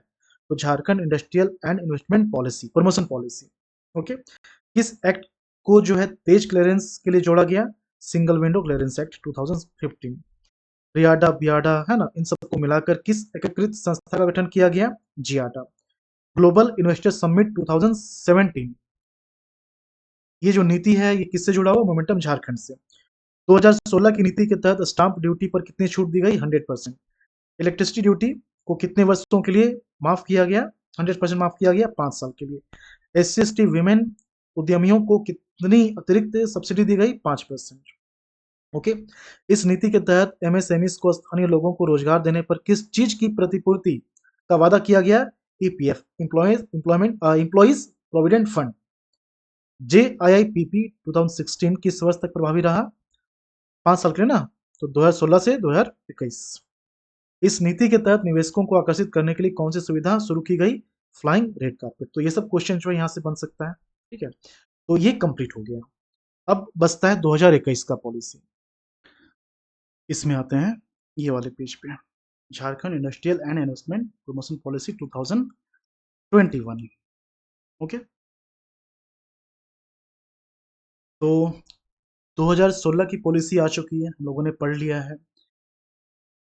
A: तो Jharkhand industrial and investment policy, promotion policy. Okay. किस एक्ट को जो है तेज क्लियरेंस के लिए जोड़ा गया? Single window clearance act 2015। RIADA, BIADA, है ना? इन सबको मिलाकर किस एकीकृत संस्था का गठन किया गया? जियाडा। ग्लोबल इन्वेस्टर समिट 2017, ये जो नीति है ये किससे जुड़ा हुआ? मोमेंटम झारखंड से। 2016 की नीति के तहत स्टाम्प ड्यूटी पर कितनी छूट दी गई? 100%। इलेक्ट्रिसिटी ड्यूटी को कितने वर्षों के लिए माफ किया गया? 100% माफ किया गया, 5 साल के लिए। एससी एसटी विमेन उद्यमियों को कितनी अतिरिक्त सब्सिडी दी गई? 5%। ओके। इस नीति के तहत एमएसएमईज को स्थानीय लोगों को रोजगार देने पर किस चीज की प्रतिपूर्ति का वादा किया गया? EPF, employees provident fund. JIIPP 2016 किस वर्ष तक प्रभावी रहा? 5 साल के लिए ना, तो 2016 से 2021। इस नीति के तहत निवेशकों को आकर्षित करने के लिए कौन सी सुविधा शुरू की गई? Flying red carpet. तो ये सब क्वेश्चन जो है यहाँ से बन सकता है, ठीक है। तो ये कंप्लीट हो गया। अब बचता है 2021 का पॉलिसी। इसमें आते हैं ये वाले पेज पे, Jharkhand industrial and investment promotion policy 2021। Okay. तो 2016 की पॉलिसी आ चुकी है, हम लोगों ने पढ़ लिया है।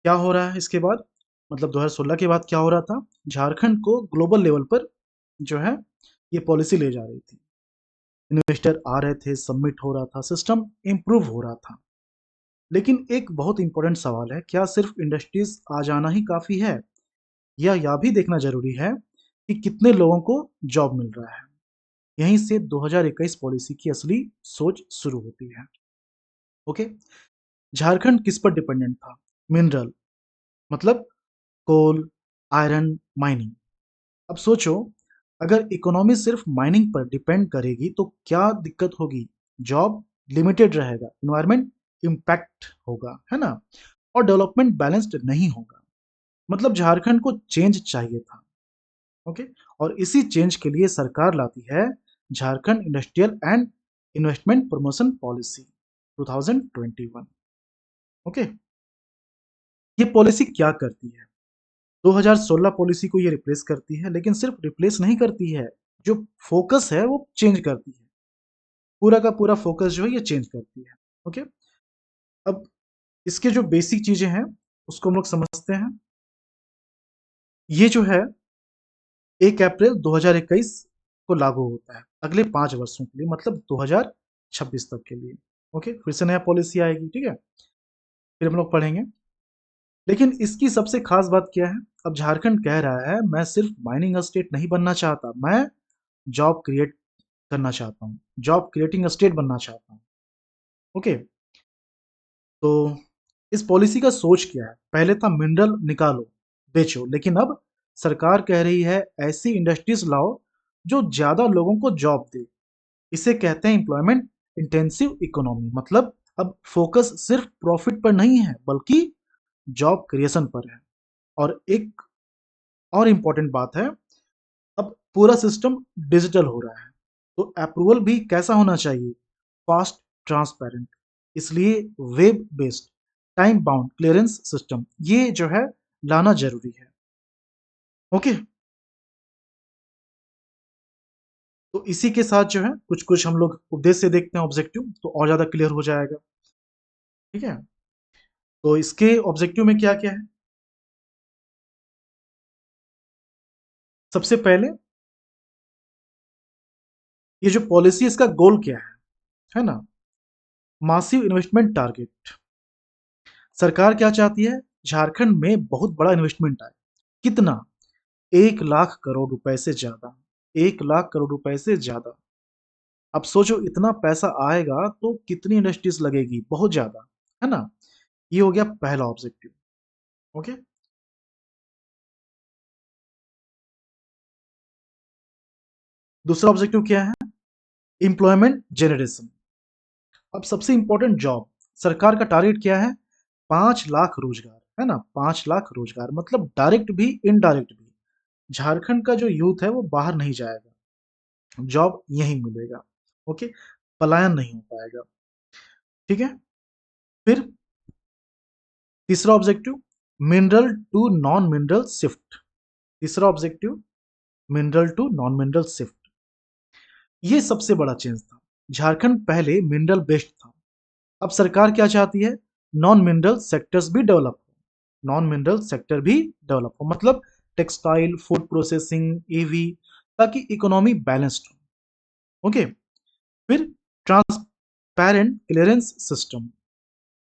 A: क्या हो रहा है इसके बाद? मतलब 2016 के बाद क्या हो रहा था? झारखंड को ग्लोबल लेवल पर जो है ये पॉलिसी ले जा रही थी। इन्वेस्टर आ रहे थे, सबमिट हो रहा था, सिस्टम इम्प्रूव हो रहा था। लेकिन एक बहुत इंपॉर्टेंट सवाल है, क्या सिर्फ इंडस्ट्रीज आ जाना ही काफ़ी है, या यह भी देखना ज़रूरी है कि कितने लोगों को जॉब मिल रहा है? यहीं से 2021 पॉलिसी की असली सोच शुरू होती है। ओके। झारखंड किस पर डिपेंडेंट था? मिनरल, मतलब कोल, आयरन, माइनिंग। अब सोचो, अगर इकोनॉमी सिर्फ माइनिंग पर डिपेंड करेगी तो क्या दिक्कत होगी? जॉब लिमिटेड रहेगा, एनवायरमेंट इम्पैक्ट होगा, है ना? और डेवलपमेंट बैलेंस्ड नहीं होगा। मतलब झारखंड को चेंज चाहिए था। ओके। और इसी चेंज के लिए सरकार लाती है Jharkhand industrial and investment promotion policy 2021। Okay. ये पॉलिसी क्या करती है? 2016 पॉलिसी को ये रिप्लेस करती है, लेकिन सिर्फ रिप्लेस नहीं करती है, जो फोकस है वो चेंज करती है। पूरा का पूरा फोकस जो है ये चेंज करती है। ओके। अब इसके जो बेसिक चीजें हैं उसको हम लोग समझते हैं। ये जो है 1 अप्रैल 2021 को लागू होता है अगले 5 वर्षों के लिए, मतलब 2026 तक के लिए। ओके। फिर से नया पॉलिसी आएगी, ठीक है। फिर हम लोग पढ़ेंगे। लेकिन इसकी सबसे खास बात क्या है? अब झारखंड कह रहा है मैं सिर्फ माइनिंग स्टेट नहीं बनना चाहता, मैं जॉब क्रिएट करना चाहता हूँ, जॉब क्रिएटिंग स्टेट बनना चाहता हूँ। ओके। तो इस पॉलिसी का सोच क्या है? पहले था मिनरल निकालो, बेचो, लेकिन अब सरकार कह रही है ऐसी इंडस्ट्रीज लाओ जो ज्यादा लोगों को जॉब दे। इसे कहते हैं एम्प्लॉयमेंट इंटेंसिव इकोनॉमी। मतलब अब फोकस सिर्फ प्रॉफिट पर नहीं है बल्कि जॉब क्रिएशन पर है। और एक और इम्पॉर्टेंट बात है, अब पूरा सिस्टम डिजिटल हो रहा है, तो अप्रूवल भी कैसा होना चाहिए? Fast, transparent. इसलिए web based time bound clearance system ये जो है लाना जरूरी है। ओके। तो इसी के साथ जो है कुछ कुछ हम लोग उद्देश्य से देखते हैं, ऑब्जेक्टिव, तो और ज्यादा क्लियर हो जाएगा। ठीक है। तो इसके ऑब्जेक्टिव में क्या क्या है? सबसे पहले ये जो पॉलिसी इसका गोल क्या है ना? Massive investment target. सरकार क्या चाहती है? झारखंड में बहुत बड़ा इन्वेस्टमेंट आए। कितना? 1 लाख करोड़ रुपए से ज्यादा। 1 लाख करोड़ रुपए से ज्यादा। अब सोचो इतना पैसा आएगा तो कितनी इंडस्ट्रीज लगेगी? बहुत ज्यादा, है ना? ये हो गया पहला ऑब्जेक्टिव। ओके। दूसरा ऑब्जेक्टिव क्या है? Employment generation. अब सबसे इंपॉर्टेंट जॉब, सरकार का टारगेट क्या है? 5 लाख रोजगार, है ना? 5 लाख रोजगार, मतलब डायरेक्ट भी इनडायरेक्ट भी। झारखंड का जो यूथ है वो बाहर नहीं जाएगा, जॉब यहीं मिलेगा। ओके। पलायन नहीं हो पाएगा। ठीक है। फिर तीसरा objective, mineral to non mineral shift. तीसरा objective, mineral to non mineral shift. ये सबसे बड़ा चेंज था। झारखंड पहले मिनरल बेस्ड था, अब सरकार क्या चाहती है? नॉन मिनरल सेक्टर्स भी डेवलप हो, नॉन मिनरल सेक्टर भी डेवलप हो, मतलब टेक्सटाइल, फूड प्रोसेसिंग, ईवी, ताकि इकोनॉमी बैलेंस्ड हो। ओके। फिर ट्रांसपेरेंट क्लियरेंस सिस्टम।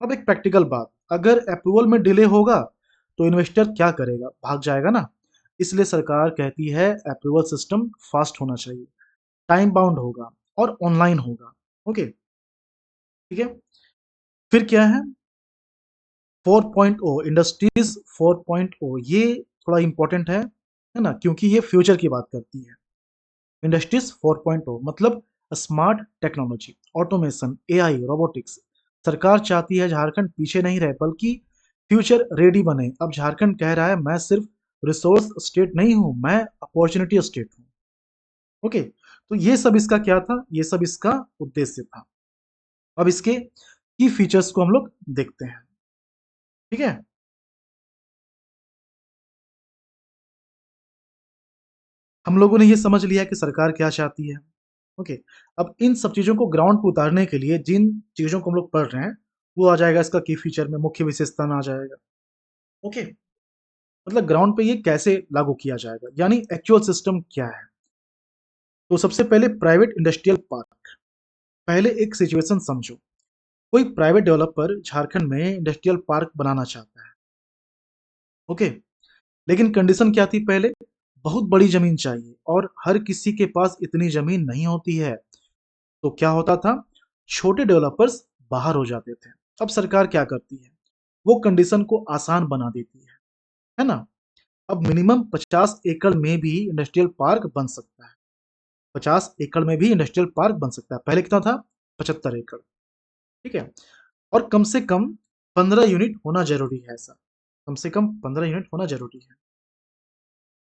A: अब एक प्रैक्टिकल बात, अगर अप्रूवल में डिले होगा तो इन्वेस्टर क्या करेगा, भाग जाएगा ना। इसलिए सरकार कहती है अप्रूवल सिस्टम फास्ट होना चाहिए, टाइम बाउंड होगा और ऑनलाइन होगा। ओके, ठीक है। फिर क्या है, 4.0 इंडस्ट्रीज 4.0, ये थोड़ा इंपॉर्टेंट है ना, क्योंकि ये फ्यूचर की बात करती है। इंडस्ट्रीज 4.0 मतलब smart technology, automation, AI, robotics. सरकार चाहती है झारखंड पीछे नहीं रहे बल्कि फ्यूचर रेडी बने। अब झारखंड कह रहा है मैं सिर्फ रिसोर्स स्टेट नहीं हूं, मैं अपॉर्चुनिटी स्टेट हूं। ओके, तो ये सब इसका क्या था, ये सब इसका उद्देश्य था। अब इसके की फीचर्स को हम लोग देखते हैं, ठीक है। हम लोगों ने ये समझ लिया कि सरकार क्या चाहती है। ओके, अब इन सब चीज़ों को ग्राउंड पे उतारने के लिए जिन चीज़ों को हम लोग पढ़ रहे हैं वो आ जाएगा इसका की फीचर में, मुख्य विशेषता में आ जाएगा। ओके, मतलब ग्राउंड पे ये कैसे लागू किया जाएगा, यानी एक्चुअल सिस्टम क्या है। तो सबसे पहले प्राइवेट इंडस्ट्रियल पार्क। पहले एक सिचुएशन समझो, कोई प्राइवेट डेवलपर झारखंड में इंडस्ट्रियल पार्क बनाना चाहता है। ओके, लेकिन कंडीशन क्या थी पहले, बहुत बड़ी जमीन चाहिए और हर किसी के पास इतनी जमीन नहीं होती है। तो क्या होता था, छोटे डेवलपर्स बाहर हो जाते थे। अब सरकार क्या करती है, वो कंडीशन को आसान बना देती है ना। अब मिनिमम 50 एकड़ में भी इंडस्ट्रियल पार्क बन सकता है, 50 एकड़ में भी इंडस्ट्रियल पार्क बन सकता है। पहले कितना था, 75 एकड़, ठीक है। और कम से कम 15 यूनिट होना जरूरी है, ऐसा कम से कम 15 यूनिट होना जरूरी है,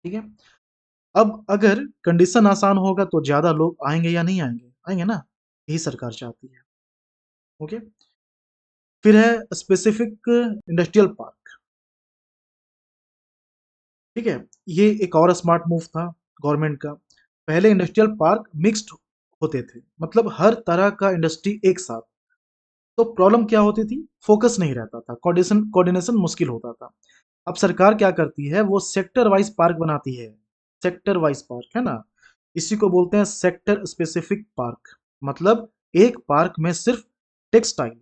A: ठीक है। अब अगर कंडीशन आसान होगा तो ज्यादा लोग आएंगे या नहीं आएंगे, आएंगे ना, यही सरकार चाहती है। ओके, फिर है स्पेसिफिक इंडस्ट्रियल पार्क, ठीक है। ये एक और स्मार्ट मूव था गवर्नमेंट का। पहले इंडस्ट्रियल पार्क मिक्स्ड होते थे, मतलब हर तरह का इंडस्ट्री एक साथ। तो प्रॉब्लम क्या होती थी, फोकस नहीं रहता था, कोऑर्डिनेशन कोऑर्डिनेशन मुश्किल होता था। अब सरकार क्या करती है, वो सेक्टर वाइज पार्क बनाती है। सेक्टर वाइज पार्क है ना, इसी को बोलते हैं सेक्टर स्पेसिफिक पार्क। मतलब एक पार्क में सिर्फ टेक्सटाइल,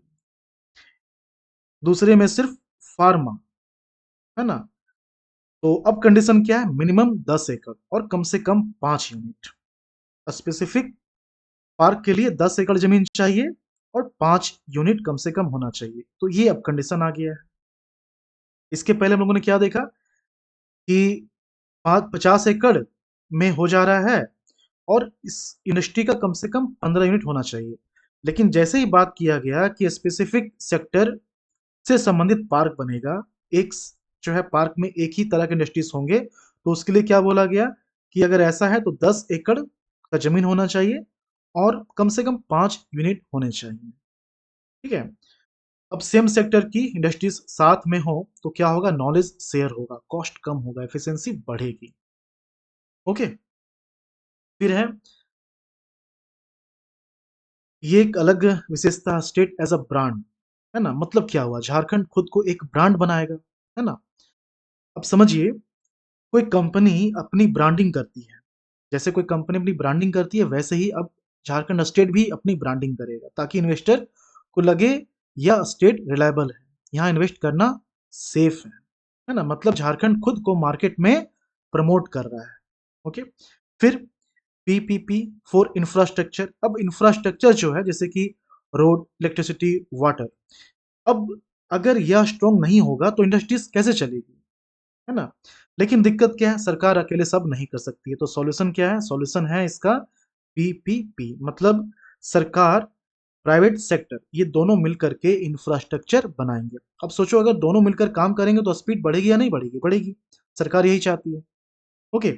A: दूसरे में सिर्फ फार्मा, है ना। तो अब कंडीशन क्या है, मिनिमम 10 एकड़ और कम से कम 5 यूनिट। स्पेसिफिक पार्क के लिए 10 एकड़ जमीन चाहिए और 5 यूनिट कम से कम होना चाहिए। तो ये अब कंडीशन आ गया है। इसके पहले हम लोगों ने क्या देखा कि 50 एकड़ में हो जा रहा है और इस इंडस्ट्री का कम से कम 15 यूनिट होना चाहिए। लेकिन जैसे ही बात किया गया कि स्पेसिफिक सेक्टर से संबंधित पार्क बनेगा, एक जो है पार्क में एक ही तरह के इंडस्ट्रीज होंगे, तो उसके लिए क्या बोला गया कि अगर ऐसा है तो 10 एकड़ का जमीन होना चाहिए और कम से कम 5 यूनिट होने चाहिए, ठीक है। अब सेम सेक्टर की इंडस्ट्रीज साथ में हो तो क्या होगा, नॉलेज शेयर होगा, कॉस्ट कम होगा, एफिशिएंसी बढ़ेगी। ओके, फिर है ये एक अलग विशेषता, स्टेट एज अ ब्रांड, है ना। मतलब क्या हुआ, झारखंड खुद को एक ब्रांड बनाएगा, है ना। अब समझिए, कोई कंपनी अपनी ब्रांडिंग करती है, जैसे कोई कंपनी अपनी ब्रांडिंग करती है वैसे ही अब झारखंड स्टेट भी अपनी ब्रांडिंग करेगा, ताकि इन्वेस्टर को लगे यह स्टेट रिलायबल है, यहाँ इन्वेस्ट करना सेफ है ना। मतलब झारखंड खुद को मार्केट में प्रमोट कर रहा है। ओके, फिर पीपीपी फॉर इंफ्रास्ट्रक्चर। अब इंफ्रास्ट्रक्चर जो है जैसे कि रोड, इलेक्ट्रिसिटी, वाटर, अब अगर यह स्ट्रॉन्ग नहीं होगा तो इंडस्ट्रीज कैसे चलेगी, है ना। लेकिन दिक्कत क्या है, सरकार अकेले सब नहीं कर सकती है। तो सॉल्यूशन क्या है, सॉल्यूशन है इसका पीपीपी, मतलब सरकार, प्राइवेट सेक्टर, ये दोनों मिलकर के इंफ्रास्ट्रक्चर बनाएंगे। अब सोचो अगर दोनों मिलकर काम करेंगे तो स्पीड बढ़ेगी या नहीं बढ़ेगी, बढ़ेगी। सरकार यही चाहती है। ओके,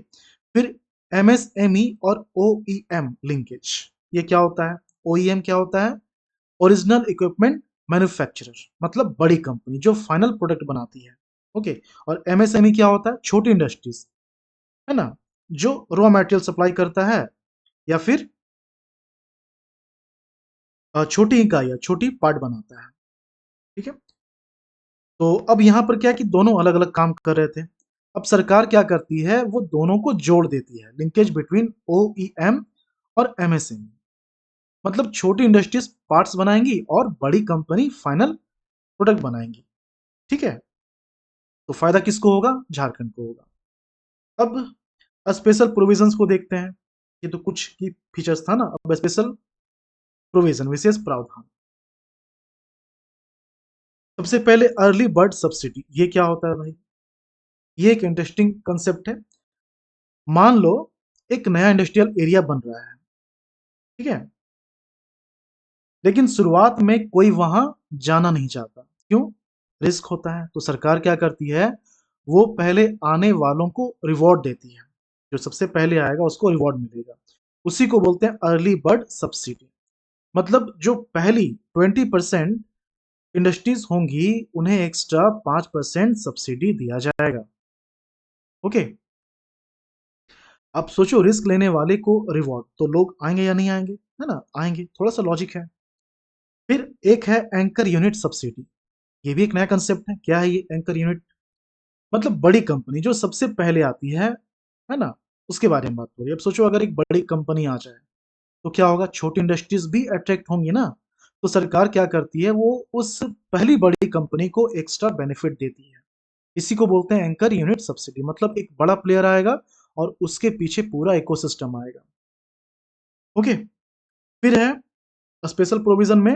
A: फिर एमएसएमई और ओईएम लिंकेज, ये क्या होता है, ओईएम क्या होता है, ओरिजिनल इक्विपमेंट मैन्युफैक्चरर, मतलब बड़ी कंपनी जो फाइनल प्रोडक्ट बनाती है। ओके, और एमएसएमई क्या होता है, छोटी इंडस्ट्रीज, है ना, जो रॉ मटेरियल सप्लाई करता है या फिर छोटी इकाइयाँ, छोटी पार्ट बनाता है, ठीक है। तो अब यहाँ पर क्या है कि दोनों अलग-अलग काम कर रहे थे। अब सरकार क्या करती है, वो दोनों को जोड़ देती है, लिंकेज बिटवीन ओईएम और एमएसएमई। मतलब छोटी इंडस्ट्रीज़ पार्ट्स बनाएँगी और बड़ी कंपनी फाइनल प्रोडक्ट बनाएँगी, ठीक है? तो फ़ायदा किसको होगा? झारखंड को होगा। अब स्पेशल प्रोविज़न्स को देखते हैं। ये तो कुछ की फीचर्स था ना, अब स्पेशल प्रोविज़न विशेष प्रावधान। सबसे पहले अर्ली बर्ड सब्सिडी, ये क्या होता है भाई? ये एक इंटरेस्टिंग कांसेप्ट है। मान लो एक नया इंडस्ट्रियल एरिया बन रहा है, ठीक है? लेकिन शुरुआत में कोई वहाँ जाना नहीं चाहता। क्यों? रिस्क होता है। तो सरकार क्या करती है, वो पहले आने वालों को रिवॉर्ड देती है। जो सबसे पहले आएगा उसको रिवॉर्ड मिलेगा। उसी को बोलते हैं अर्ली बर्ड सब्सिडी। मतलब जो पहली 20% इंडस्ट्रीज़ होंगी, उन्हें एक्स्ट्रा 5% सब्सिडी दिया जाएगा। ओके? अब सोचो रिस्क लेने वाले को रिवॉर्ड, तो लोग आएँगे या नहीं आएँगे? है ना? आएँगे। थोड़ा-सा लॉजिक है। फिर एक है एंकर यूनिट सब्सिडी। ये भी एक नया कांसेप्ट है। क्या है ये एंकर यूनिट? मतलब बड़ी कंपनी जो सबसे पहले आती है ना? उसके बारे में बात हो रही है। अब सोचो अगर एक बड़ी कंपनी आ जाए, तो क्या होगा? छोटी इंडस्ट्रीज़ भी अट्रैक्ट होंगी ना? तो सरकार क्या करती है, वो उस पहली बड़ी कंपनी को एक्स्ट्रा बेनिफिट देती है। इसी को बोलते हैं एंकर यूनिट सब्सिडी। मतलब एक बड़ा प्लेयर आएगा और उसके पीछे पूरा इकोसिस्टम आएगा। ओके? फिर है स्पेशल प्रोविज़न में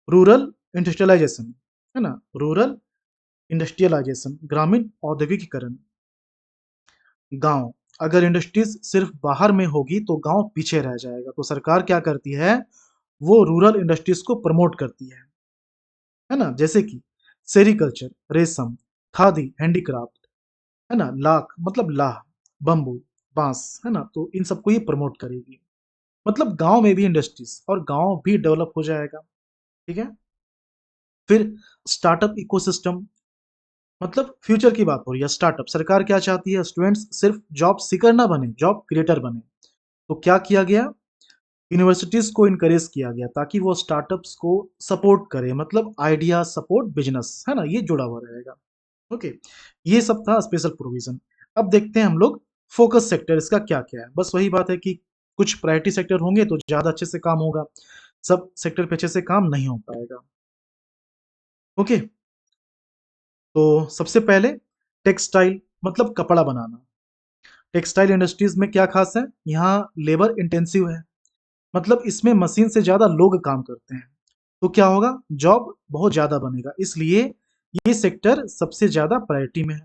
A: रूरल इंडस्ट्रियलाइज़ेशन, है ना? रूरल इंडस्ट्रियलाइज़ेशन, ग्रामीण औद्योगिकीकरण। गाँव, अगर इंडस्ट्रीज़ सिर्फ़ बाहर में होगी तो गाँव पीछे रह जाएगा। तो सरकार क्या करती है, वो रूरल इंडस्ट्रीज़ को प्रमोट करती है ना? जैसे कि सेरीकल्चर, रेशम, खादी, हैंडीक्राफ्ट, है ना? लाख मतलब लाह, बम्बू, बाँस, है ना? तो इन सबको ये प्रमोट करेगी। मतलब गाँव में भी इंडस्ट्रीज़ और गाँव भी डेवलप हो जाएगा, ठीक है? फिर स्टार्टअप इकोसिस्टम, मतलब फ्यूचर की बात हो रही है। स्टार्टअप, सरकार क्या चाहती है, स्टूडेंट्स सिर्फ जॉब सीकर ना बने, जॉब क्रिएटर बने। तो क्या किया गया, यूनिवर्सिटीज को इनकरेज किया गया ताकि वो स्टार्टअप्स को सपोर्ट करे। मतलब आइडिया सपोर्ट बिजनेस, है ना? ये जुड़ा हुआ रहेगा। ओके, ये सब था स्पेशल प्रोविजन। अब देखते हैं हम लोग फोकस सेक्टर इसका क्या क्या है। बस वही बात है कि कुछ प्रायोरिटी सेक्टर होंगे तो ज्यादा अच्छे से काम होगा, सब सेक्टर पे अच्छे से काम नहीं हो पाएगा। ओके, तो सबसे पहले टेक्सटाइल, मतलब कपड़ा बनाना। टेक्सटाइल इंडस्ट्रीज में क्या खास है, यहाँ लेबर इंटेंसिव है। मतलब इसमें मशीन से ज़्यादा लोग काम करते हैं। तो क्या होगा, जॉब बहुत ज़्यादा बनेगा, इसलिए ये सेक्टर सबसे ज़्यादा प्रायोरिटी में है।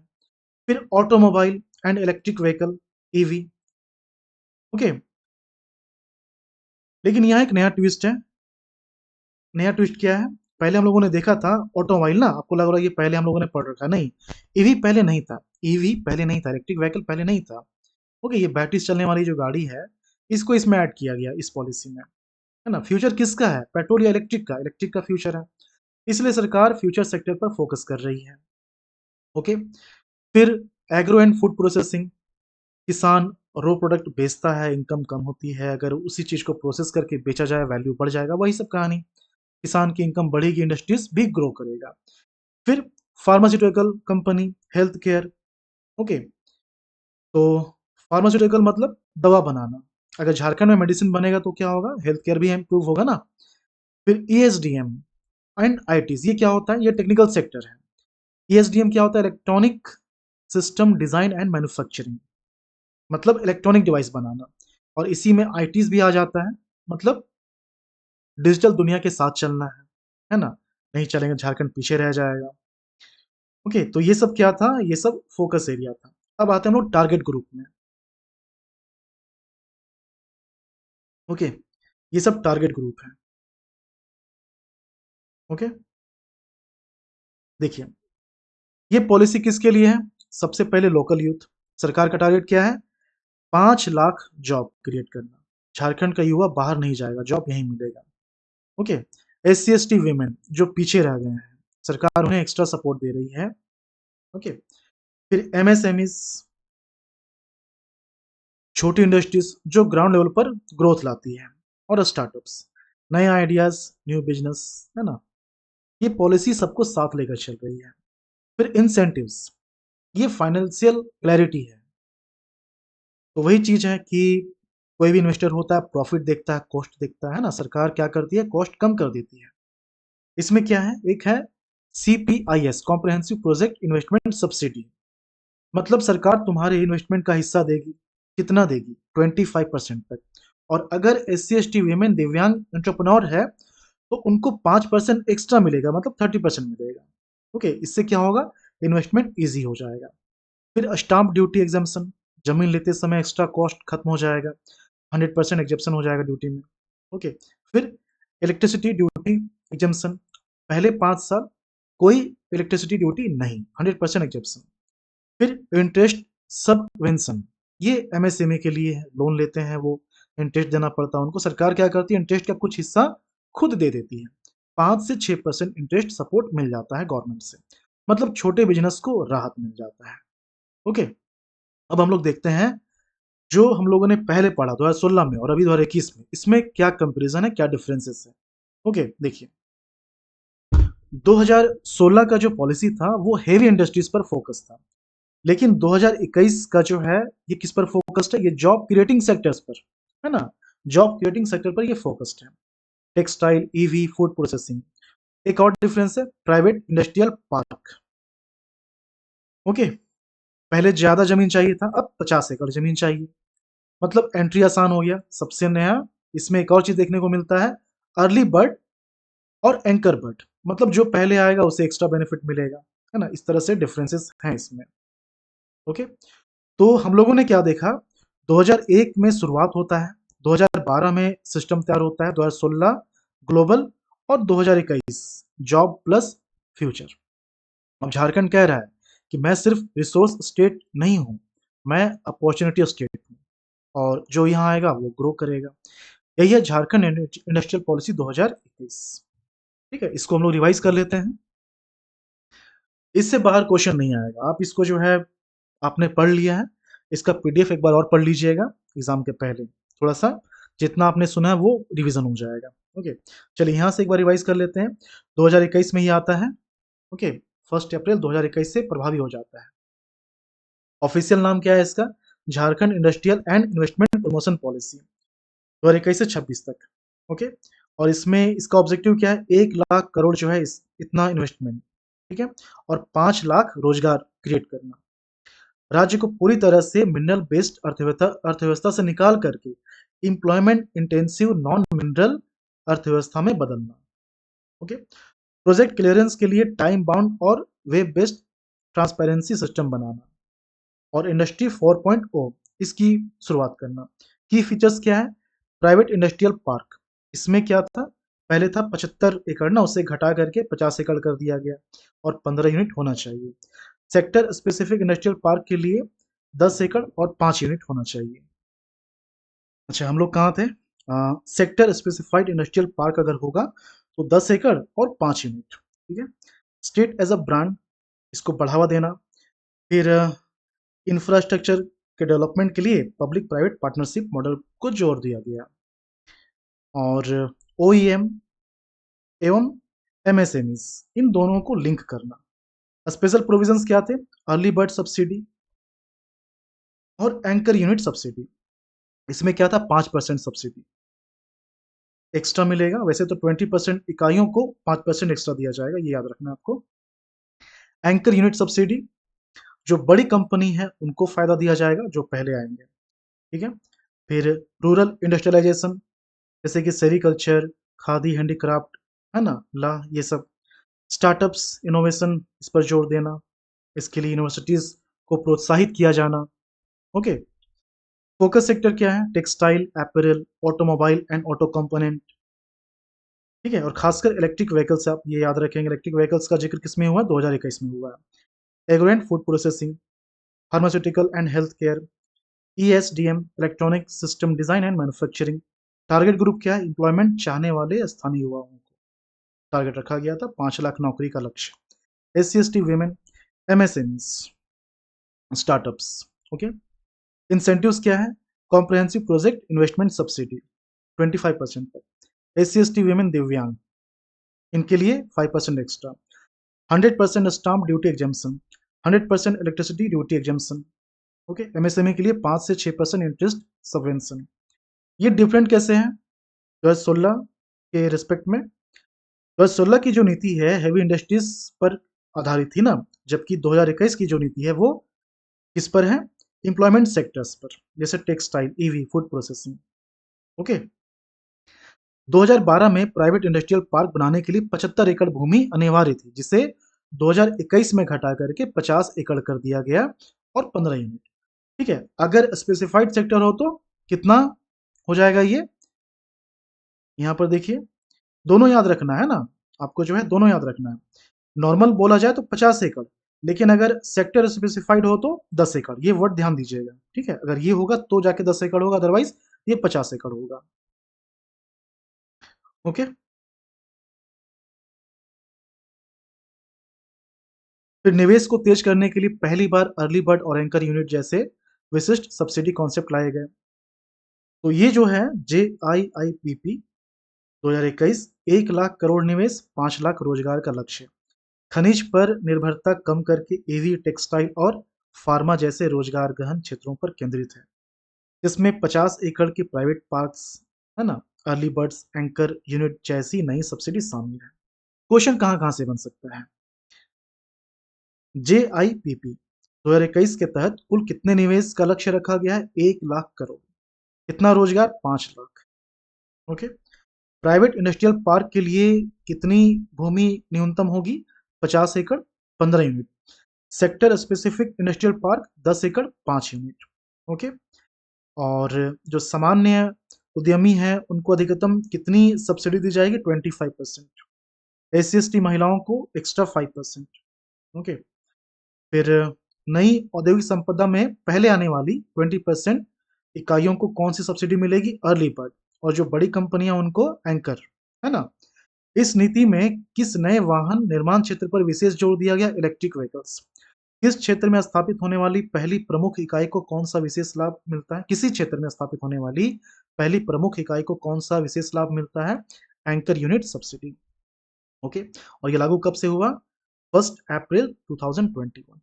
A: फिर automobile and electric vehicle, EV. Okay, लेकिन यहाँ एक नया ट्विस्ट है। नया ट्विस्ट क्या है, पहले हम लोगों ने देखा था ऑटोमोबाइल ना, आपको लग रहा है ये पहले हम लोगों ने पढ़ रखा, नहीं। ईवी पहले नहीं था, ईवी पहले नहीं था, इलेक्ट्रिक व्हीकल पहले नहीं था। ओके, ये बैटरी से चलने वाली जो गाड़ी है, इसको इसमें ऐड किया गया इस पॉलिसी में, है ना? फ्यूचर किसका है, पेट्रोल या इलेक्ट्रिक का? इलेक्ट्रिक का फ्यूचर है। इसलिए सरकार फ्यूचर सेक्टर पर फोकस कर रही है। ओके, फिर एग्रो एंड फूड प्रोसेसिंग, किसान रॉ प्रोडक्ट बेचता है, इनकम कम होती है, अगर उसी चीज को प्रोसेस करके बेचा जाए वैल्यू बढ़ जाएगा, वही सब कहानी। किसान की इनकम बढ़ेगी, इंडस्ट्रीज भी ग्रो करेगा। फिर pharmaceutical company, health care. Okay, तो फार्मास्यूटिकल मतलब दवा बनाना। अगर झारखंड में मेडिसिन बनेगा तो क्या होगा, हेल्थ केयर भी इम्प्रूव होगा ना। फिर ईएसडीएम एंड आईटीज, ये क्या होता है, ये टेक्निकल सेक्टर है। ईएसडीएम क्या होता है, electronic system design and manufacturing, मतलब इलेक्ट्रॉनिक डिवाइस बनाना। और इसी में आईटीज भी आ जाता है, मतलब डिजिटल दुनिया के साथ चलना है ना? नहीं चलेंगे, झारखंड पीछे रह जाएगा। ओके, तो ये सब क्या था, ये सब फोकस एरिया था। अब आते हैं हम लोग टारगेट ग्रुप में। ओके, ये सब टारगेट ग्रुप है। ओके, देखिए, ये पॉलिसी किसके लिए है? सबसे पहले लोकल यूथ। सरकार का टारगेट क्या है, 5 लाख जॉब क्रिएट करना। झारखंड का युवा बाहर नहीं जाएगा, जॉब यहीं मिलेगा। Okay, S C S T women जो पीछे रह गए हैं, सरकार उन्हें एक्स्ट्रा सपोर्ट दे रही है। ओके, फिर एमएसएमईज, छोटी इंडस्ट्रीज जो ग्राउंड लेवल पर ग्रोथ लाती है। और स्टार्टअप्स, नए आइडियाज, न्यू बिजनेस, है ना? ये पॉलिसी सबको साथ लेकर चल रही है। फिर इंसेंटिव्स, ये फाइनेंशियल क्लैरिटी है। तो वही चीज है कि कोई भी इन्वेस्टर होता है, प्रॉफिट देखता है, कॉस्ट देखता है ना। सरकार क्या करती है, कॉस्ट कम कर देती है। इसमें क्या है, एक है CPIS, comprehensive project investment subsidy. मतलब सरकार तुम्हारे इन्वेस्टमेंट का हिस्सा देगी। कितना देगी, 25% तक। और अगर SC ST वीमेन दिव्यांग एंटरप्रेन्योर है तो उनको 5% एक्स्ट्रा मिलेगा, मतलब 30% मिलेगा। ओके, इससे क्या होगा, इन्वेस्टमेंट ईजी हो जाएगा। फिर स्टाम्प ड्यूटी एग्जाम्पशन, जमीन लेते समय एक्स्ट्रा कॉस्ट खत्म हो जाएगा, 100% एग्जेप्शन हो जाएगा ड्यूटी में। ओके, फिर इलेक्ट्रिसिटी ड्यूटी एग्जाम्पशन, पहले 5 साल कोई इलेक्ट्रिसिटी ड्यूटी नहीं, 100% एग्जेप्शन। फिर इंटरेस्ट सबवेंशन, ये MSME के लिए है, लोन लेते हैं वो इंटरेस्ट देना पड़ता है उनको। सरकार क्या करती है, इंटरेस्ट का कुछ हिस्सा खुद दे देती है। 5 से 6% इंटरेस्ट सपोर्ट मिल जाता है गवर्नमेंट से, मतलब छोटे बिजनेस को राहत मिल जाता है। ओके, अब हम लोग देखते हैं जो हम लोगों ने पहले पढ़ा 2016 में और अभी 2021 में, इसमें क्या कंपैरिजन है, क्या डिफरेंसेस है। ओके, देखिए 2016 का जो पॉलिसी था वो हेवी इंडस्ट्रीज पर फोकस था, लेकिन 2021 का जो है ये किस पर फोकस्ड है, ये जॉब क्रिएटिंग सेक्टर्स पर है ना। जॉब क्रिएटिंग सेक्टर पर ये फोकस्ड है, टेक्सटाइल, EV, फूड प्रोसेसिंग। एक और डिफरेंस है, प्राइवेट इंडस्ट्रियल पार्क। ओके, पहले ज्यादा जमीन चाहिए था, अब 50 एकड़ जमीन चाहिए, मतलब एंट्री आसान हो गया। सबसे नया इसमें एक और चीज देखने को मिलता है, अर्ली बर्ड और एंकर बर्ड, मतलब जो पहले आएगा उसे एक्स्ट्रा बेनिफिट मिलेगा, है ना। इस तरह से डिफरेंसेस हैं इसमें। ओके, तो हम लोगों ने क्या देखा, 2001 में शुरुआत होता है, 2012 में सिस्टम तैयार होता है, 2016 ग्लोबल, और 2021 जॉब प्लस फ्यूचर। अब झारखंड कह रहा है कि मैं सिर्फ रिसोर्स स्टेट नहीं हूं, मैं अपॉर्चुनिटी स्टेट हूं, और जो यहाँ आएगा वो ग्रो करेगा। यही है झारखंड इंडस्ट्रियल पॉलिसी 2021। ठीक है, इसको हम लोग रिवाइज कर लेते हैं। इससे बाहर क्वेश्चन नहीं आएगा, आप इसको जो है आपने पढ़ लिया है, इसका PDF एक बार और पढ़ लीजिएगा एग्जाम के पहले, थोड़ा सा जितना आपने सुना है वो रिवीजन हो जाएगा। ओके, चलिए यहाँ से एक बार रिवाइज कर लेते हैं। 2021 में ही आता है। ओके, 1 अप्रैल 2021 से प्रभावी हो जाता है। ऑफिशियल नाम क्या है इसका, Jharkhand industrial and investment promotion policy, 2021 से 26 तक। ओके, और इसमें इसका ऑब्जेक्टिव क्या है, 1 लाख करोड़ जो है इतना इन्वेस्टमेंट, ठीक है, और 5 लाख रोजगार क्रिएट करना। राज्य को पूरी तरह से मिनरल बेस्ड अर्थव्यवस्था से निकाल करके एम्प्लॉयमेंट इंटेंसिव नॉन मिनरल अर्थव्यवस्था में बदलना। ओके, प्रोजेक्ट क्लियरेंस के लिए टाइम बाउंड और वेब बेस्ड ट्रांसपेरेंसी सिस्टम बनाना, और इंडस्ट्री 4.0 इसकी शुरुआत करना। की फीचर्स क्या है, प्राइवेट इंडस्ट्रियल पार्क, इसमें क्या था, पहले था 75 एकड़ ना, उसे घटा करके 50 एकड़ कर दिया गया, और 15 यूनिट होना चाहिए। सेक्टर स्पेसिफिक इंडस्ट्रियल पार्क के लिए 10 एकड़ और 5 यूनिट होना चाहिए। अच्छा, हम लोग कहाँ थे, सेक्टर स्पेसिफाइड इंडस्ट्रियल पार्क अगर होगा तो 10 एकड़ और 5 यूनिट। ठीक है, स्टेट एज अ ब्रांड, इसको बढ़ावा देना। फिर इंफ्रास्ट्रक्चर के डेवलपमेंट के लिए पब्लिक प्राइवेट पार्टनरशिप मॉडल को जोर दिया गया, और OEM एवं MSMEs इन दोनों को लिंक करना। स्पेशल प्रोविजंस क्या थे, अर्ली बर्ड सब्सिडी और एंकर यूनिट सब्सिडी। इसमें क्या था, 5% सब्सिडी एक्स्ट्रा मिलेगा, वैसे तो 20% इकाइयों को 5% एक्स्ट्रा दिया जाएगा, ये याद रखना आपको। एंकर यूनिट सब्सिडी, जो बड़ी कंपनी है उनको फायदा दिया जाएगा जो पहले आएंगे। ठीक है, फिर रूरल इंडस्ट्रियलाइजेशन, जैसे कि सेरिकल्चर, खादी, हैंडीक्राफ्ट, है ना, ला, ये सब। स्टार्टअप्स इनोवेशन, इस पर जोर देना, इसके लिए यूनिवर्सिटीज को प्रोत्साहित किया जाना। ओके, फोकस सेक्टर क्या है, textile, apparel, automobile and auto component. ठीक है, और खासकर इलेक्ट्रिक व्हीकल्स, आप ये याद रखेंगे, इलेक्ट्रिक व्हीकल्स का जिक्र किसमें हुआ, 2021 में हुआ है। Agro and food processing, pharmaceutical and health care, ESDM, electronic system design and manufacturing. Target group क्या है, एम्प्लॉयमेंट चाहने वाले स्थानीय युवाओं को टारगेट रखा गया था, 5 लाख नौकरी का लक्ष्य। SC ST women, MSMEs, startups. Okay, incentives क्या है, कॉम्प्रिहेंसिव प्रोजेक्ट इन्वेस्टमेंट सब्सिडी 25% तक। SC ST वेमेन, दिव्यांग, इनके लिए 5% extra, 100% stamp duty exemption, 100% electricity duty exemption. Okay, MSME के लिए 5 से 6% इंटरेस्ट सबवेंशन। ये डिफरेंट कैसे हैं 2016 के रिस्पेक्ट में? 2016 की जो नीति है हेवी इंडस्ट्रीज पर आधारित थी ना, जबकि 2021 की जो नीति है वो किस पर है? एम्प्लॉयमेंट सेक्टर्स पर, जैसे textile, EV, food processing. Okay, 2012 में प्राइवेट इंडस्ट्रियल पार्क बनाने के लिए 75 एकड़ भूमि अनिवार्य थी, जिसे 2021 में घटा करके 50 एकड़ कर दिया गया और 15 यूनिट। ठीक है, अगर स्पेसिफाइड सेक्टर हो तो कितना हो जाएगा ये? यहाँ पर देखिए, दोनों याद रखना है ना, आपको जो है दोनों याद रखना है। नॉर्मल बोला जाए तो 50 एकड़, लेकिन अगर सेक्टर स्पेसिफाइड हो तो 10 एकड़। ये वर्ड ध्यान दीजिएगा, ठीक है? अगर ये होगा तो जाके 10 एकड़ होगा, अदरवाइज ये 50 एकड़ होगा। ओके, फिर निवेश को तेज करने के लिए पहली बार अर्ली बर्ड और एंकर यूनिट जैसे विशिष्ट सब्सिडी कॉन्सेप्ट लाए गए। तो ये जो है JIIPP 2021, 1 लाख करोड़ निवेश, 5 लाख रोजगार का लक्ष्य, खनिज पर निर्भरता कम करके ईवी, टेक्सटाइल और फार्मा जैसे रोजगार गहन क्षेत्रों पर केंद्रित है। इसमें 50 एकड़ की प्राइवेट पार्क्स, है ना, अर्ली बर्ड्स, एंकर यूनिट जैसी नई सब्सिडी शामिल है। क्वेश्चन कहाँ कहाँ से बन सकता है? JIPP 2021 के तहत कुल कितने निवेश का लक्ष्य रखा गया है? 1 लाख करोड़। कितना रोजगार? 5 lakh. Okay, private industrial park के लिए कितनी भूमि न्यूनतम होगी? 50 एकड़, 15 unit. Sector specific industrial park 10 एकड़, 5 यूनिट। ओके, और जो सामान्य उद्यमी हैं उनको अधिकतम कितनी सब्सिडी दी जाएगी? 25%। SC/ST महिलाओं को एक्स्ट्रा 5%। ओके, फिर नई औद्योगिक संपदा में पहले आने वाली 20% इकाइयों को कौन सी सब्सिडी मिलेगी? Early bird. और जो बड़ी कंपनियां उनको एंकर, है ना? इस नीति में किस नए वाहन निर्माण क्षेत्र पर विशेष जोर दिया गया? Electric vehicles. किस क्षेत्र में स्थापित होने वाली पहली प्रमुख इकाई को कौन सा विशेष लाभ मिलता है? किसी क्षेत्र में स्थापित होने वाली पहली प्रमुख इकाई को कौन सा विशेष लाभ मिलता है? Anchor unit subsidy. ओके, और ये लागू कब से हुआ? 1 अप्रैल 2021।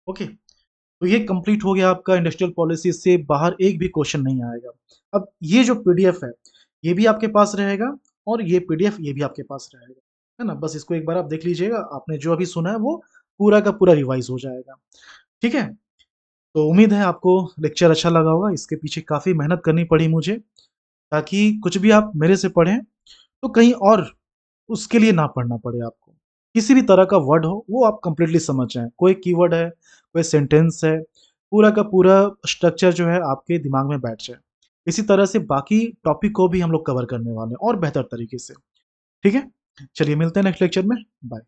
A: ओके, तो ये कंप्लीट हो गया आपका इंडस्ट्रियल पॉलिसी से बाहर एक भी क्वेश्चन नहीं आएगा। अब ये जो पीडीएफ है ये भी आपके पास रहेगा और ये पीडीएफ ये भी आपके पास रहेगा, है ना? बस इसको एक बार आप देख लीजिएगा, आपने जो अभी सुना है वो पूरा का पूरा रिवाइज हो जाएगा। ठीक है, तो उम्मीद है आपको लेक्चर अच्छा लगा होगा। इसके पीछे काफ़ी मेहनत करनी पड़ी मुझे, ताकि कुछ भी आप मेरे से पढ़ें तो कहीं और उसके लिए ना पढ़ना पड़े आपको। किसी भी तरह का वर्ड हो वो आप कंप्लीटली समझ जाएँ। कोई कीवर्ड है, कोई सेंटेंस है, पूरा का पूरा स्ट्रक्चर जो है आपके दिमाग में बैठ जाए। इसी तरह से बाकी टॉपिक को भी हम लोग कवर करने वाले हैं और बेहतर तरीके से। ठीक है? चलिए मिलते हैं नेक्स्ट लेक्चर में। बाय।